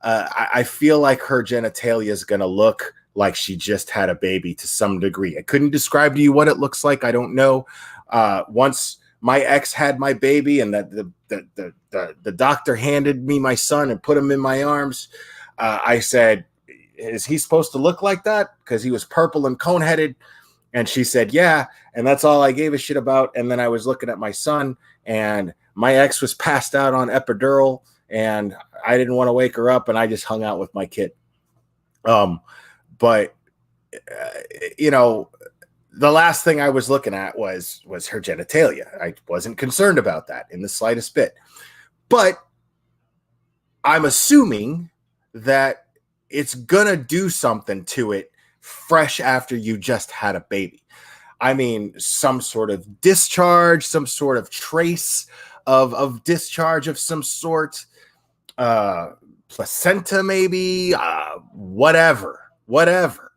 I feel like her genitalia is going to look like she just had a baby to some degree. I couldn't describe to you what it looks like. I don't know. Once my ex had my baby and that the doctor handed me my son and put him in my arms, I said, is he supposed to look like that? Because he was purple and cone headed. And she said, yeah. And that's all I gave a shit about. And then I was looking at my son, and my ex was passed out on epidural, and I didn't want to wake her up, and I just hung out with my kid. But you know, the last thing I was looking at was her genitalia. I wasn't concerned about that in the slightest bit. But I'm assuming that it's gonna do something to it fresh after you just had a baby. I mean, some sort of discharge, some sort of trace of discharge of some sort, placenta maybe, whatever. But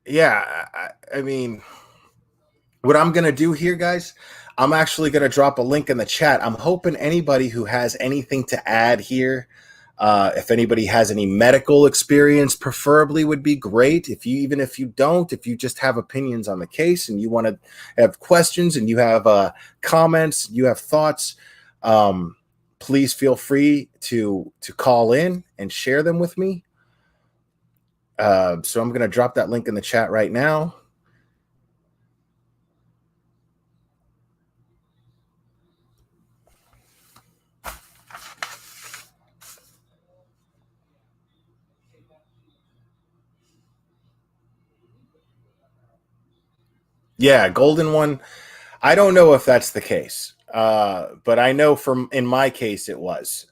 yeah, I mean, what I'm going to do here, guys, I'm actually going to drop a link in the chat. I'm hoping anybody who has anything to add here, if anybody has any medical experience, preferably would be great. Even if you don't, if you just have opinions on the case and you want to have questions and you have comments, you have thoughts, please feel free to call in and share them with me. So I'm going to drop that link in the chat right now. Yeah, golden one. I don't know if that's the case, but I know from in my case it was.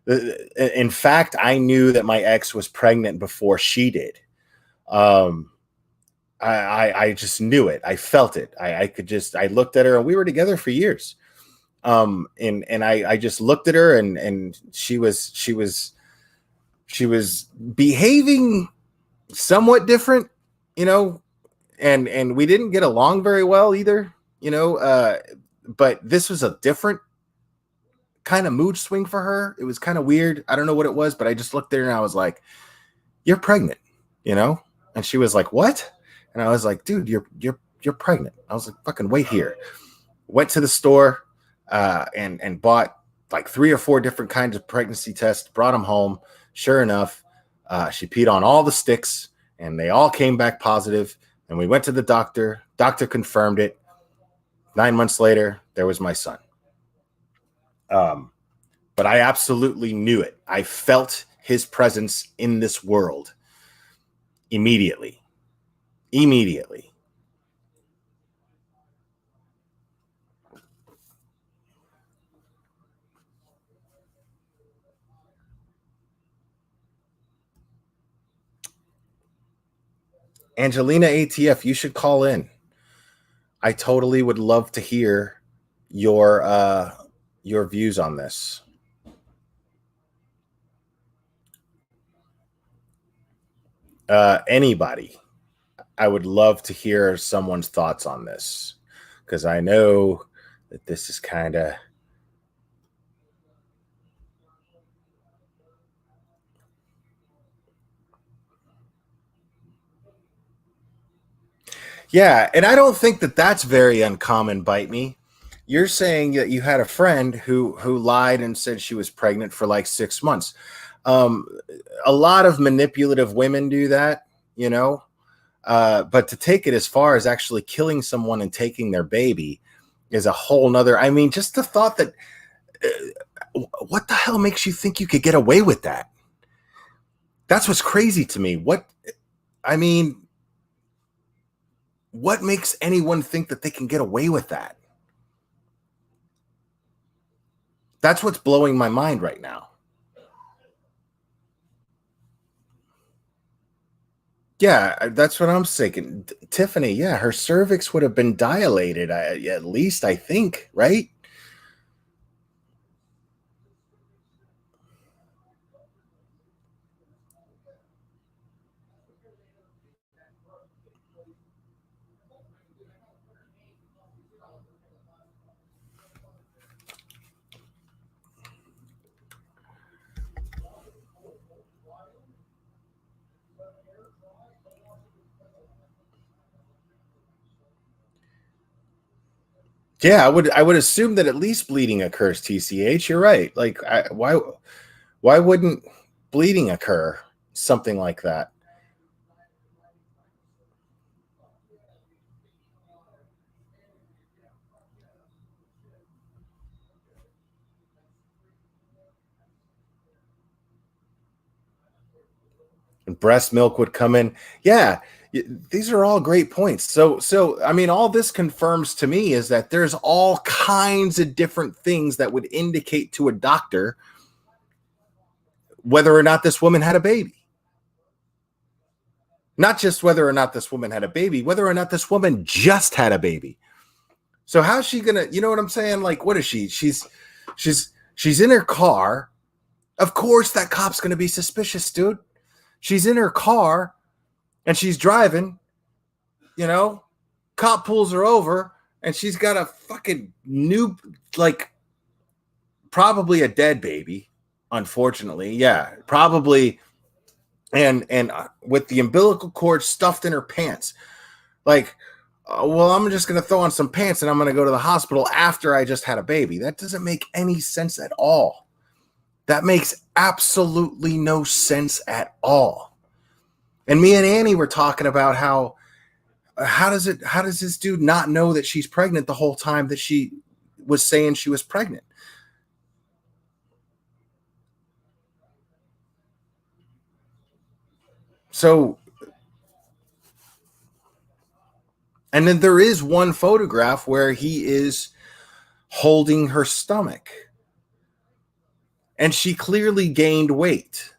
In fact, I knew that my ex was pregnant before she did. Um, I just knew it. I felt it. I could just. I looked at her, and we were together for years. And I just looked at her, and she was behaving somewhat different, you know, and we didn't get along very well either, you know. But this was a different kind of mood swing for her. It was kind of weird. I don't know what it was, but I just looked at her and I was like, "You're pregnant," you know. And she was like, "What?" And I was like, "Dude, you're pregnant." I was like, "Fucking wait here." Went to the store, and bought like 3 or 4 different kinds of pregnancy tests. Brought them home. Sure enough, she peed on all the sticks, and they all came back positive. And we went to the doctor. Doctor confirmed it. 9 months later, there was my son. But I absolutely knew it. I felt his presence in this world immediately. Immediately. Angelina ATF, you should call in. I totally would love to hear your views on this. Anybody, I would love to hear someone's thoughts on this, because I know that this is kind of. Yeah, and I don't think that that's very uncommon. Bite me. You're saying that you had a friend who lied and said she was pregnant for like 6 months. Um, a lot of manipulative women do that, you know. But to take it as far as actually killing someone and taking their baby is a whole nother. I mean, just the thought that what the hell makes you think you could get away with that? That's what's crazy to me. I mean, what makes anyone think that they can get away with that? That's what's blowing my mind right now. Yeah, that's what I'm thinking. Tiffany, yeah, her cervix would have been dilated, at least, I think, right? Yeah, I would assume that at least bleeding occurs, TCH. You're right. Like why wouldn't bleeding occur? Something like that. And breast milk would come in. Yeah, these are all great points. So I mean, all this confirms to me is that there's all kinds of different things that would indicate to a doctor whether or not this woman had a baby. Not just whether or not this woman had a baby, whether or not this woman just had a baby. So how's she gonna, you know what I'm saying? Like, what is she? She's in her car. Of course, that cop's gonna be suspicious, dude. She's in her car and she's driving, you know, cop pulls her over and she's got a fucking new, like, probably a dead baby, unfortunately. Yeah, probably. And with the umbilical cord stuffed in her pants. Like, well, I'm just going to throw on some pants and I'm going to go to the hospital after I just had a baby. That doesn't make any sense at all. That makes absolutely no sense at all. And me and Annie were talking about how does this dude not know that she's pregnant the whole time that she was saying she was pregnant? So, and then there is one photograph where he is holding her stomach and she clearly gained weight,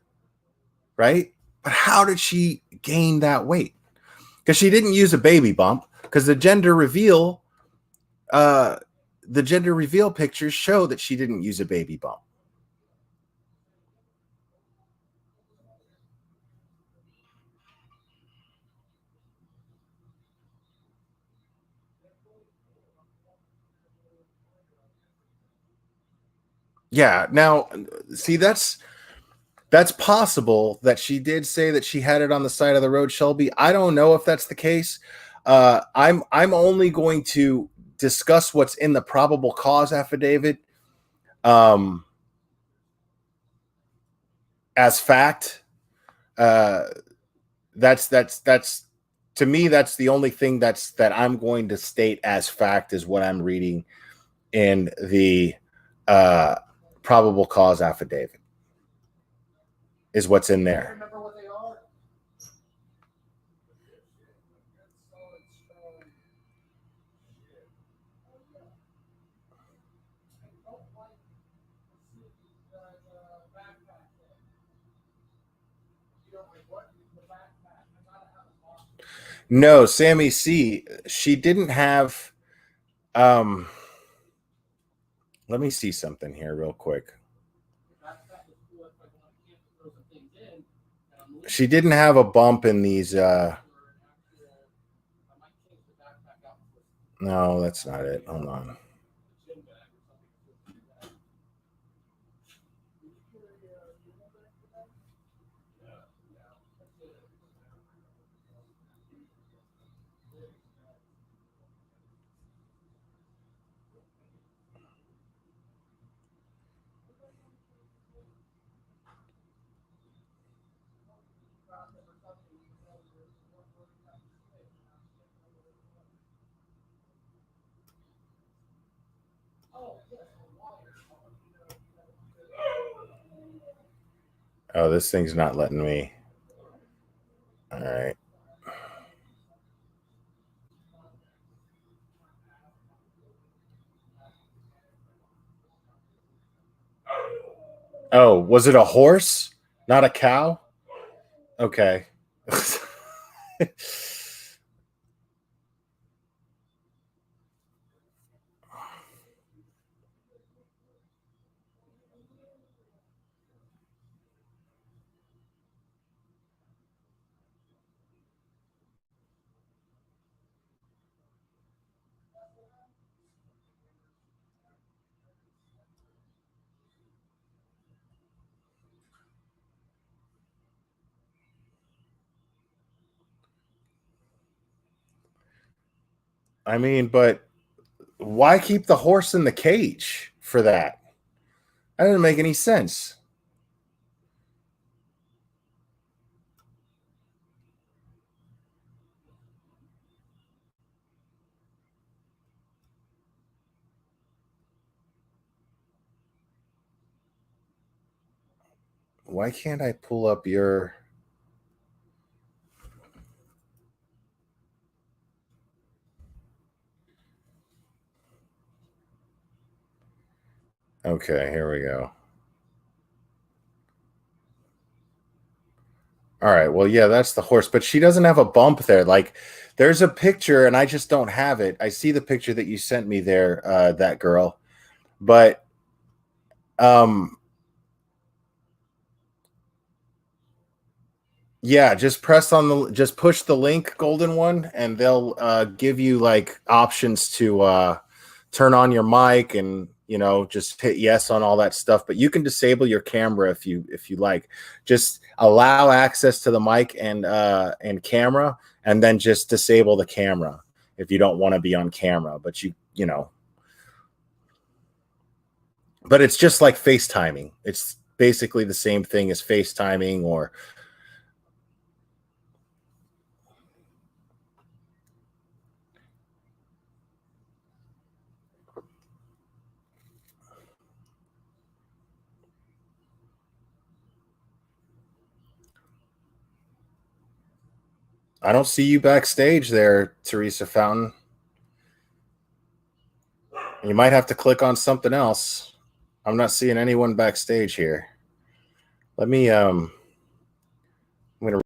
right? But how did she gain that weight? Because she didn't use a baby bump, because uh the gender reveal pictures show that she didn't use a baby bump. Yeah, now see, that's possible that she did say that she had it on the side of the road, Shelby. I don't know if that's the case. I'm only going to discuss what's in the probable cause affidavit um as fact. uh that's to me, that's the only thing that I'm going to state as fact, is what I'm reading in the uh probable cause affidavit, is what's in there. No, Sammy C, she didn't have um let me see something here real quick. She didn't have a bump in these no, that's not it. Hold on. Oh, this thing's not letting me. All right. Oh, was it a horse, not a cow? Okay. I mean, but Why keep the horse in the cage for that? That doesn't make any sense. Why can't I pull up your... Okay, here we go. All right, well, yeah, that's the horse, but she doesn't have a bump there. Like, there's a picture, and I just don't have it. I see the picture that you sent me there, that girl, but um, yeah, just push the link, golden one, and they'll give you like options to turn on your mic and just hit yes on all that stuff. But you can disable your camera if you like. Just allow access to the mic and camera, and then just disable the camera if you don't want to be on camera. But but it's just like FaceTiming. It's basically the same thing as FaceTiming or... I don't see you backstage there, Teresa Fountain. You might have to click on something else. I'm not seeing anyone backstage here. Let me I'm gonna...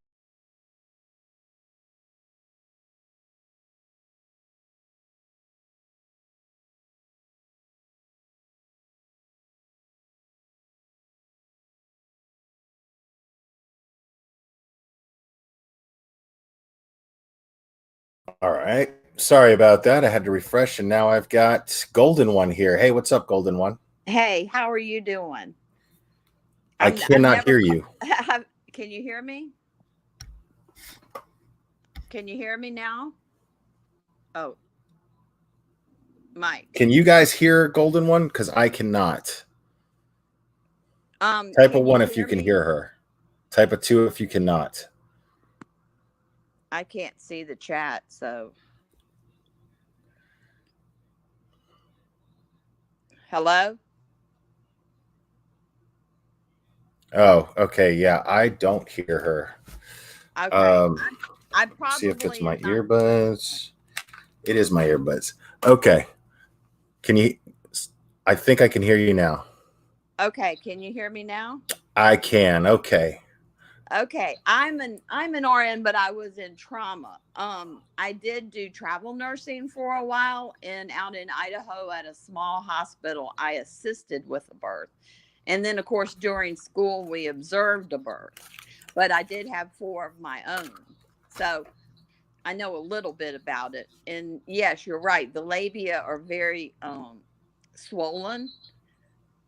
All right. Sorry about that. I had to refresh, and now I've got Golden One here. Hey, what's up, Golden One? Hey, how are you doing? I cannot hear you. Can you hear me? Can you hear me now? Oh, Mike. Can you guys hear Golden One? Because I cannot. Type a 1 if you can hear her. Type a 2 if you cannot. I can't see the chat, so. Hello? Oh, okay. Yeah, I don't hear her. Okay. I probably see if it's my earbuds. It is my earbuds. Okay. I think I can hear you now. Okay, can you hear me now? I can. Okay. Okay, I'm an RN, but I was in trauma. I did do travel nursing for a while, and out in Idaho at a small hospital, I assisted with a birth. And then, of course, during school, we observed a birth. But I did have 4 of my own. So I know a little bit about it. And yes, you're right. The labia are very swollen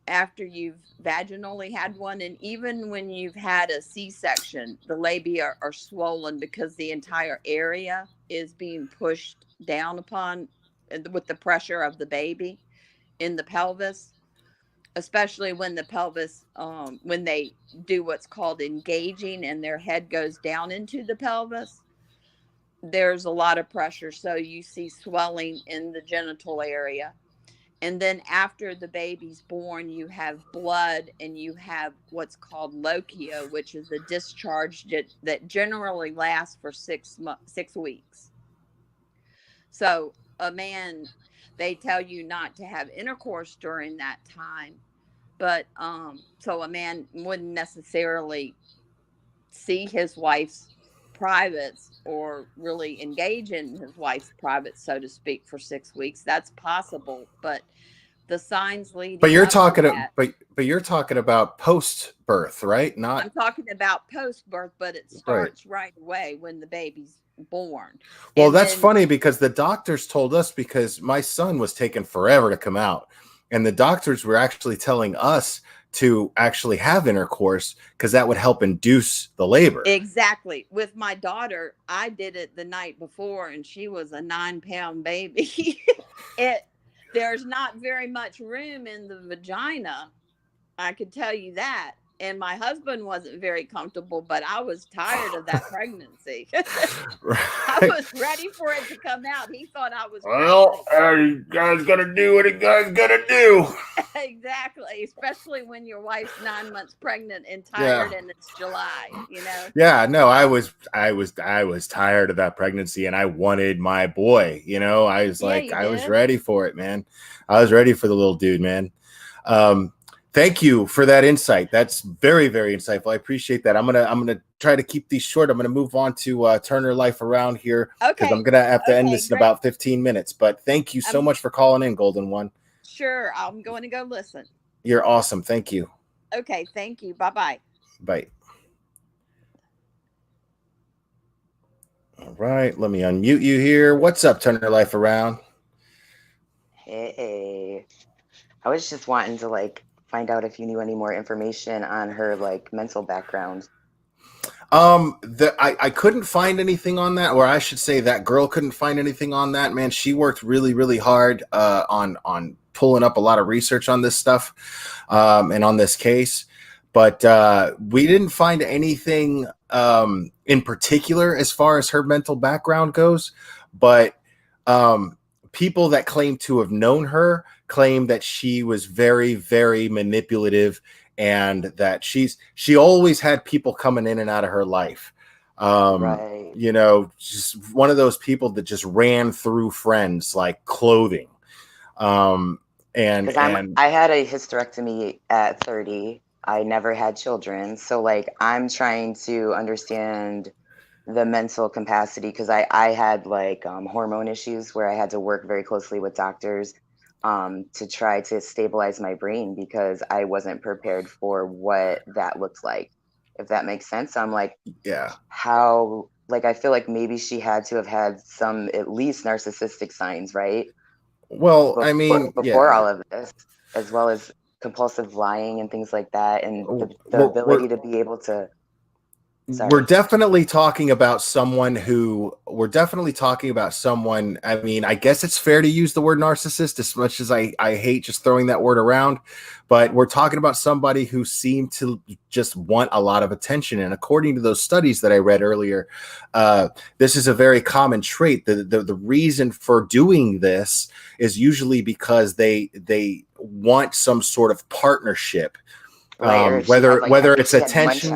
after you've vaginally had one. And even when you've had a C-section, the labia are swollen because the entire area is being pushed down upon with the pressure of the baby in the pelvis, especially when the pelvis, when they do what's called engaging and their head goes down into the pelvis, there's a lot of pressure. So you see swelling in the genital area. And then after the baby's born, you have blood and you have what's called lochia, which is a discharge that generally lasts for 6 weeks. So a man, they tell you not to have intercourse during that time. But so a man wouldn't necessarily see his wife's privates or really engage in his wife's privates, so to speak, for 6 weeks. That's possible, but the signs leading but you're talking but you're talking about post birth, right? Not... I'm talking about post birth, but it starts right away when the baby's born. Well, and that's funny because the doctors told us, because my son was taking forever to come out, and the doctors were actually telling us to actually have intercourse because that would help induce the labor. Exactly. With my daughter, I did it the night before, and she was a 9-pound baby. There's not very much room in the vagina. I could tell you that. And my husband wasn't very comfortable, but I was tired of that pregnancy. I Right. was ready for it to come out. He thought I was Well, crazy. you guys gotta do what a guy's gotta do. Exactly. Especially when your wife's 9 months pregnant and Yeah. tired and it's July, you know? Yeah, no, I was tired of that pregnancy and I wanted my boy, I was Yeah, like, you I was did. ready for it, man. I was ready for the little dude, man. Um, thank you for that insight. That's very, very insightful. I appreciate that. I'm gonna try to keep these short. I'm gonna move on to turn her life around here because I'm Okay. gonna have to end Okay, this in great. about 15 minutes. But thank you so I'm much for calling in, Golden One. sure I'm going to go listen. You're awesome. Thank you. Okay, thank you. Bye-bye. Bye. All right, let me unmute you here. What's up, turn her life around? Hey, I was just wanting to find out if you knew any more information on her mental background. I couldn't find anything on that, or I should say that girl couldn't find anything on that. Man, she worked really, really hard on pulling up a lot of research on this stuff, and on this case, but we didn't find anything in particular as far as her mental background goes. But people that claim to have known her claim that she was very, very manipulative and that she always had people coming in and out of her life. Right. Just one of those people that just ran through friends like clothing. Um, and Because and I had a hysterectomy at 30. I never had children. So I'm trying to understand the mental capacity because I had hormone issues where I had to work very closely with doctors to try to stabilize my brain because I wasn't prepared for what that looked like, if that makes sense. So I'm like, yeah, how, I feel like maybe she had to have had some at least narcissistic signs, right? well, I mean, Before yeah, all of this, as well as compulsive lying and things like that, and the we're, we're ability to be able to, we're sorry. definitely talking about someone I mean, I guess it's fair to use the word narcissist as much as I hate just throwing that word around, but we're talking about somebody who seemed to just want a lot of attention. And according to those studies that I read earlier, this is a very common trait. The reason for doing this is usually because they want some sort of partnership, Right, or if she had whether I think it's she had attention.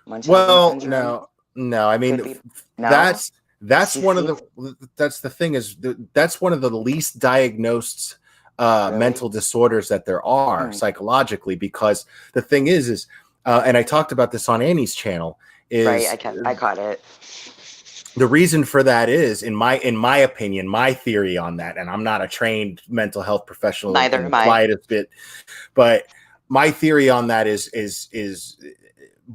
Munchausen Well, syndrome. no. I Could mean, be. No, that's that's she one of seems the that's the thing is that's one of the least diagnosed really. mental disorders that there are Hmm. psychologically. Because the thing is, and I talked about this on Annie's channel, Right, is I caught it. the reason for that is in my opinion, my theory on that, and I'm not a trained mental health professional Neither in am the I. slightest bit, but my theory on that is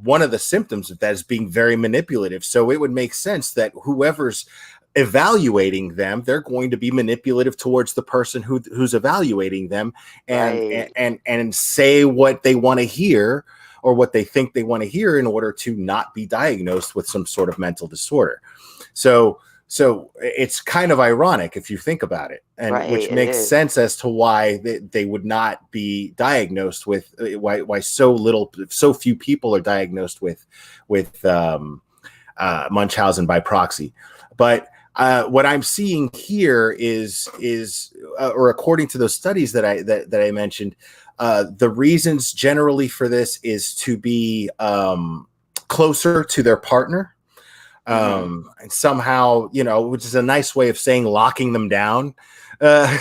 one of the symptoms of that is being very manipulative. So it would make sense that whoever's evaluating them, they're going to be manipulative towards the person who's evaluating them, and Right, and say what they want to hear or what they think they want to hear in order to not be diagnosed with some sort of mental disorder. So it's kind of ironic if you think about it, and right. which It makes is. sense as to why they would not be diagnosed with why so few people are diagnosed with Munchausen by proxy. But what I'm seeing here is or according to those studies that I mentioned, the reasons generally for this is to be closer to their partner, Hmm. and somehow, which is a nice way of saying locking them down, uh,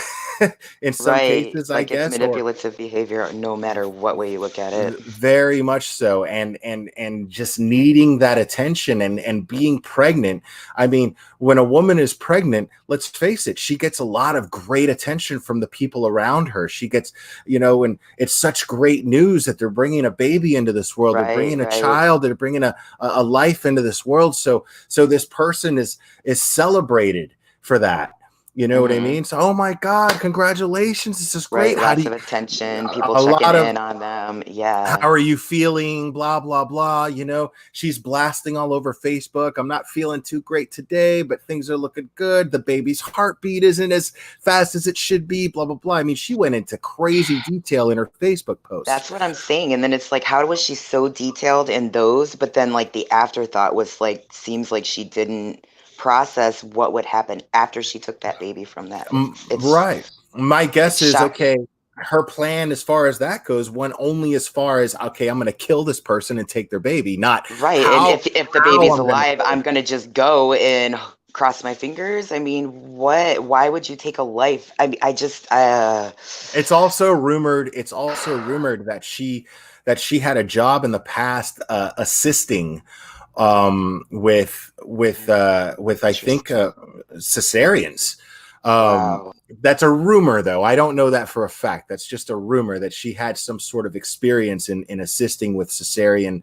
in some Right, cases, I it's guess, or manipulative behavior no matter what way you look at it. very much so. And just needing that attention and being pregnant. I mean, when a woman is pregnant, let's face it, she gets a lot of great attention from the people around her. She gets, and it's such great news that they're bringing a baby into this world. They're Right, bringing a right, child. They're bringing a life into this world. So this person is celebrated for that. You know what I Hmm. mean? So, oh my God, congratulations. This is great. Right. How do Lots you, of attention, people a checking lot of, in on them. Yeah. how are you feeling? Blah, blah, blah. You know, she's blasting all over Facebook. I'm not feeling too great today, but things are looking good. The baby's heartbeat isn't as fast as it should be. Blah, blah, blah. I mean, she went into crazy detail in her Facebook post. That's what I'm saying. And then it's like, how was she so detailed in those? But then, like, the afterthought was like, seems like she didn't process what would happen after she took that baby from them. Right. My It's guess is shocking. okay. Her plan, as far as that goes, went only as far as okay. I'm going to kill this person and take their baby, not Right. And how if the how baby's I'm going to alive, kill I'm it. gonna just go and cross my fingers. I mean, what? Why would you take a life? I just It's also rumored that she had a job in the past assisting with I think interesting. cesareans. Um, Wow. that's a rumor, though. I don't know that for a fact. That's just a rumor that she had some sort of experience in assisting with cesarean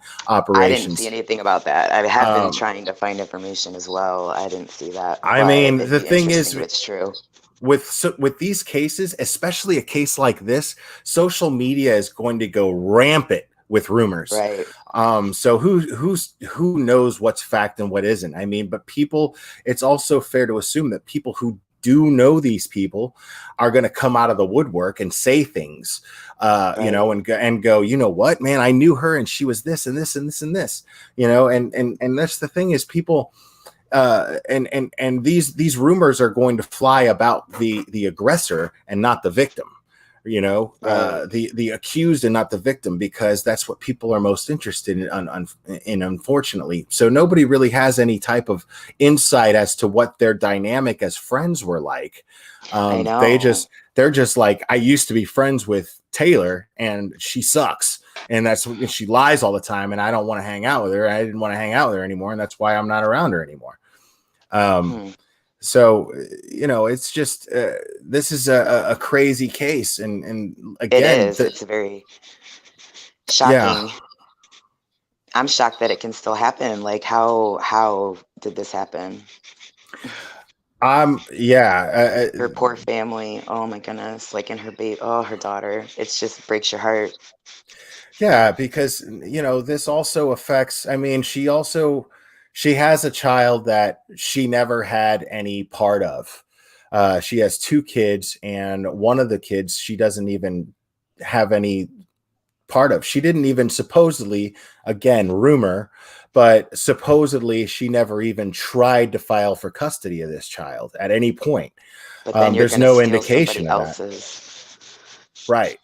I didn't see operations. anything about that. I have been Um, trying to find information as well. I didn't see that, I but mean, it'd the be thing interesting is, if it's true. with these cases, especially a case like this, social media is going to go rampant with rumors. Right. So who knows what's fact and what isn't? I mean, but people, it's also fair to assume that people who do know these people are going to come out of the woodwork and say things, Right. and go, you know what, man, I knew her and she was this and this and this and this, and that's the thing is people and these rumors are going to fly about the aggressor and not the victim, Right. the accused and not the victim, because that's what people are most interested in, unfortunately. So nobody really has any type of insight as to what their dynamic as friends were like. I um, they know. just they're just like, I used to be friends with Taylor and she sucks, and she lies all the time, and I don't want to hang out with her. I didn't want to hang out with her anymore, and that's why I'm not around her anymore. um, Hmm. so it's just this is a crazy case, and It again, is. It's very yeah. shocking. I'm shocked that it can still happen. Like, how did this happen? Yeah. Her poor family. Oh my goodness. Like, in her baby. Oh, her daughter. It's just breaks your heart. Yeah, because this also affects, I mean, she has a child that she never had any part of. She has two kids, and one of the kids she doesn't even have any part of. She didn't even, supposedly, again, rumor, but supposedly she never even tried to file for custody of this child at any point. But then you're There's gonna no steal somebody indication of that. else's. Right.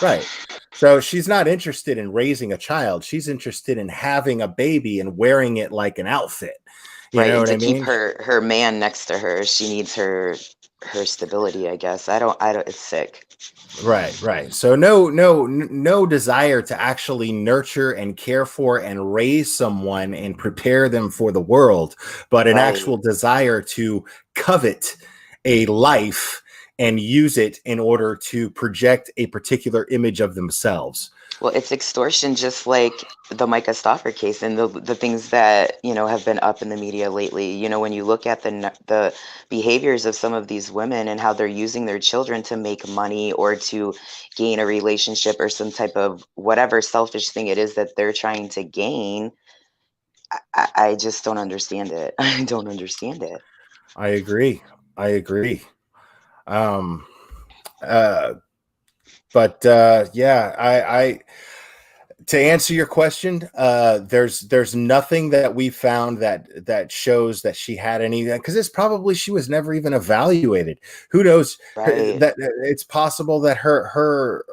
Right. So she's not interested in raising a child. She's interested in having a baby and wearing it like an outfit. You Right. know And what to I keep mean? her man next to her, she needs her stability, I guess. I don't it's sick. Right, right. So no desire to actually nurture and care for and raise someone and prepare them for the world, but an Right. actual desire to covet a life and use it in order to project a particular image of themselves. Well, it's extortion, just like the Micah Stauffer case and the things that have been up in the media lately. When you look at the behaviors of some of these women and how they're using their children to make money or to gain a relationship or some type of whatever selfish thing it is that they're trying to gain, I just don't understand it. I don't understand it. I agree. I agree. Um, uh, but yeah, I to answer your question, there's nothing that we found that shows that she had any, because it's probably she was never even evaluated. Who knows? Right. That it's possible that her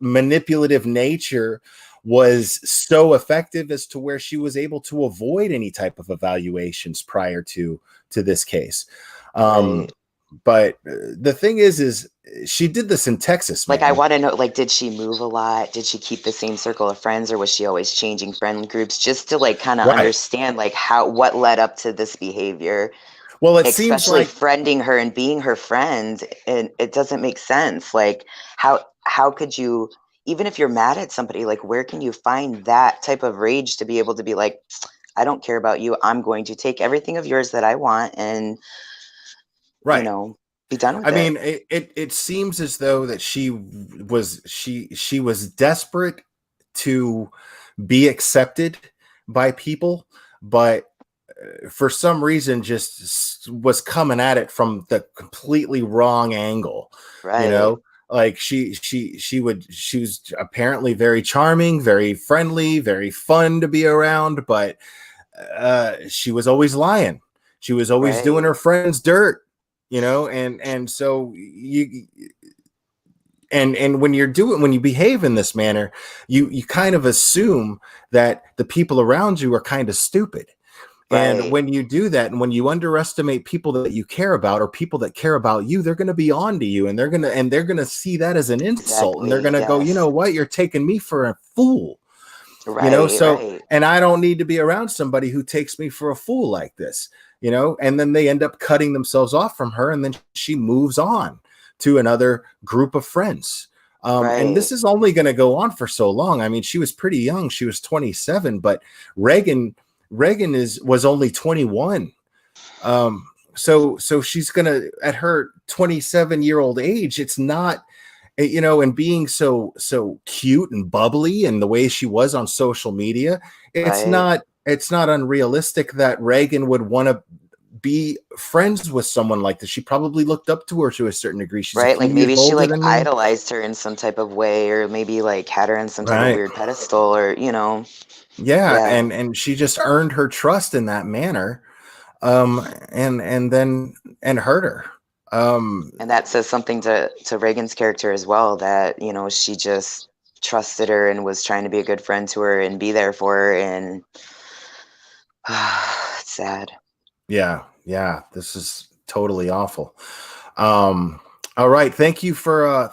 manipulative nature was so effective as to where she was able to avoid any type of evaluations prior to this case. Um, Right. but the thing is she did this in Texas, Like, I man. want to know, like, did she move a lot? Did she keep the same circle of friends, or was she always changing friend groups? Just to like kind of Right. understand like what led up to this behavior, Well, it seems especially like friending her and being her friend. And it doesn't make sense. Like, how could you, even if you're mad at somebody, like, where can you find that type of rage to be able to be like, I don't care about you. I'm going to take everything of yours that I want, and Right. be done with I it. mean, it seems as though that she was desperate to be accepted by people, but for some reason just was coming at it from the completely wrong angle. You Right. know, like she was apparently very charming, very friendly, very fun to be around, but she was always lying. She was always doing Right. her friends dirt, and so and when when you behave in this manner, you kind of assume that the people around you are kind of stupid. And Right. when you do that, and when you underestimate people that you care about or people that care about you, they're going to be on to you, and they're going to see that as an insult, and they're Exactly. going to go, you know Yes. what, you're taking me for a fool. Right. So, Right. and I don't need to be around somebody who takes me for a fool like this, and then they end up cutting themselves off from her, and then she moves on to another group of friends. And Right. this is only going to go on for so long. I mean, she was pretty young. She was 27, but Reagan was only 21. So she's gonna, at her 27-year-old age, it's not, and being so cute and bubbly and the way she was on social media, Right. it's not unrealistic that Reagan would want to be friends with someone like this. She probably looked up to her to a certain degree. She's a Right. few Like years maybe she older like than me. idolized her in some type of way, or maybe like had her in some type of Right. weird pedestal, or Yeah, yeah. and she just earned her trust in that manner, and then and hurt her. Um, And that says something to Reagan's character as well, that, she just trusted her and was trying to be a good friend to her and be there for her, and it's sad. yeah, this is totally awful. Um, all right, thank you for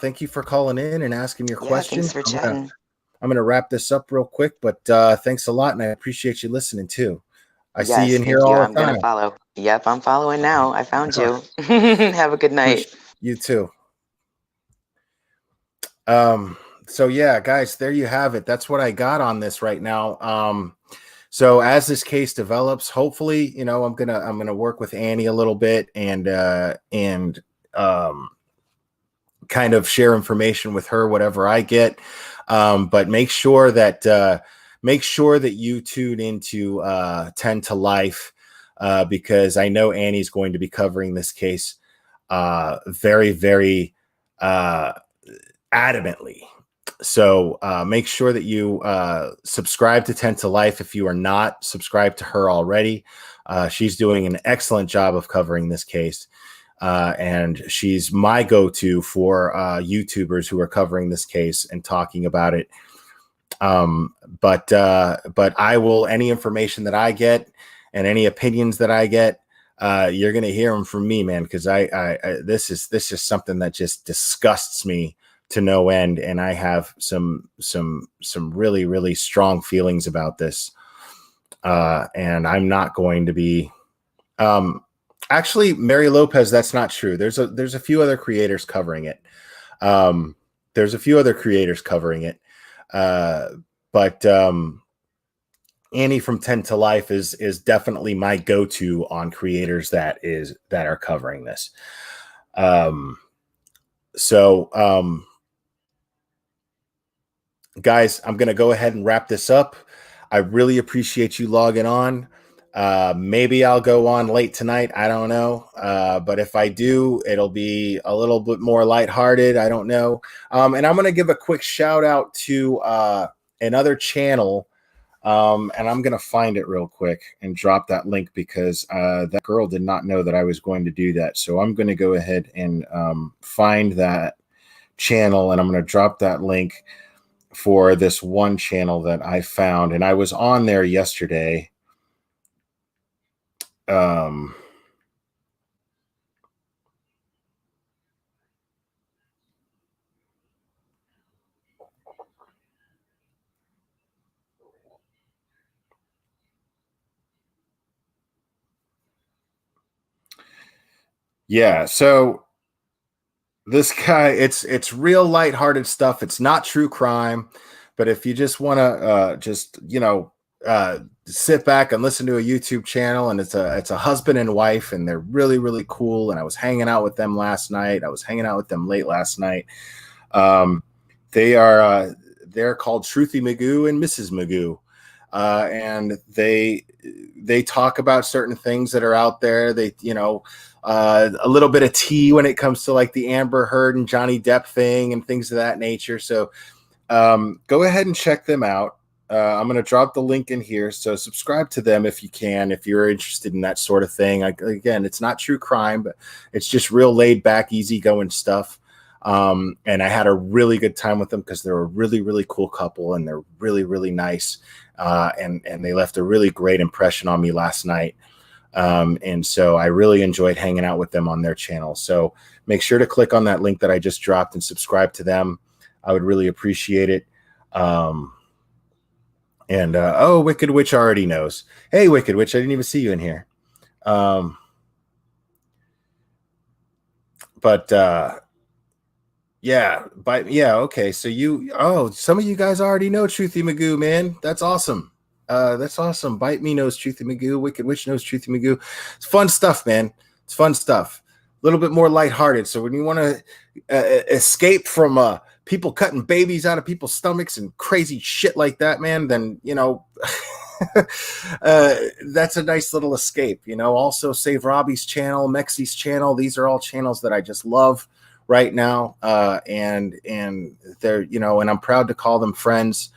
calling in and asking your Yeah, question. thanks for chatting. I'm gonna wrap this up real quick, but thanks a lot, and I appreciate you listening too. I see you Yes, in here thank you. all I'm the gonna time. follow. Yep, I'm following now. I found you. Have a good night. Appreciate you too. Um, so yeah, guys, there you have it. That's what I got on this right now. So as this case develops, hopefully, I'm gonna work with Annie a little bit and kind of share information with her, whatever I get. But make sure that you tune into 10 to Life, because I know Annie's going to be covering this case very, very adamantly. So make sure that you subscribe to 10 to Life if you are not subscribed to her already. She's doing an excellent job of covering this case. And she's my go-to for YouTubers who are covering this case and talking about it. But I will, any information that I get and any opinions that I get, you're gonna hear them from me, man, because I this is something that just disgusts me to no end, and I have some really, really strong feelings about this. And I'm not going to be actually, Mary Lopez, that's not true. There's a few other creators covering it. Um, there's a few other creators covering it. Uh, but Annie from 10 to Life is definitely my go-to on creators that are covering this. Um, so guys, I'm going to go ahead and wrap this up. I really appreciate you logging on. Maybe I'll go on late tonight. I don't know. But if I do, it'll be a little bit more lighthearted. I don't know. And I'm going to give a quick shout out to another channel. And I'm going to find it real quick and drop that link, because that girl did not know that I was going to do that. So I'm going to go ahead and find that channel, and I'm going to drop that link for this one channel that I found. And I was on there yesterday. Um, yeah, so this guy, it's real lighthearted stuff. It's not true crime, but if you just want to just sit back and listen to a YouTube channel, and it's a husband and wife, and they're really, really cool. And I was hanging out with them last night. I was hanging out with them late last night. They're called Truthy Magoo and Mrs. Magoo. And they talk about certain things that are out there. They, a little bit of tea when it comes to like the Amber Heard and Johnny Depp thing and things of that nature. So go ahead and check them out. I'm going to drop the link in here. So subscribe to them if you can, if you're interested in that sort of thing. Again, it's not true crime, but it's just real laid back, easygoing stuff. And I had a really good time with them because they're a really, really cool couple, and they're really, really nice. And they left a really great impression on me last night. And so I really enjoyed hanging out with them on their channel. So make sure to click on that link that I just dropped and subscribe to them. I would really appreciate it. Wicked Witch already knows. Hey, Wicked Witch, I didn't even see you in here. Okay. So some of you guys already know Truthy Magoo, man. That's awesome. That's awesome. Bite Me knows Truthy Magoo. Wicked Witch knows Truthy Magoo. It's fun stuff, man. It's fun stuff. A little bit more lighthearted. So when you want to escape from people cutting babies out of people's stomachs and crazy shit like that, man, then, that's a nice little escape. Also Save Robbie's channel, Mexie's channel. These are all channels that I just love right now. And they're, and I'm proud to call them friends.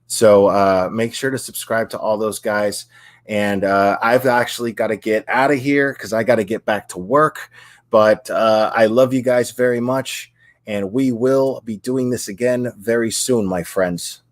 So make sure to subscribe to all those guys. And I've actually got to get out of here because I got to get back to work. But I love you guys very much. And we will be doing this again very soon, my friends.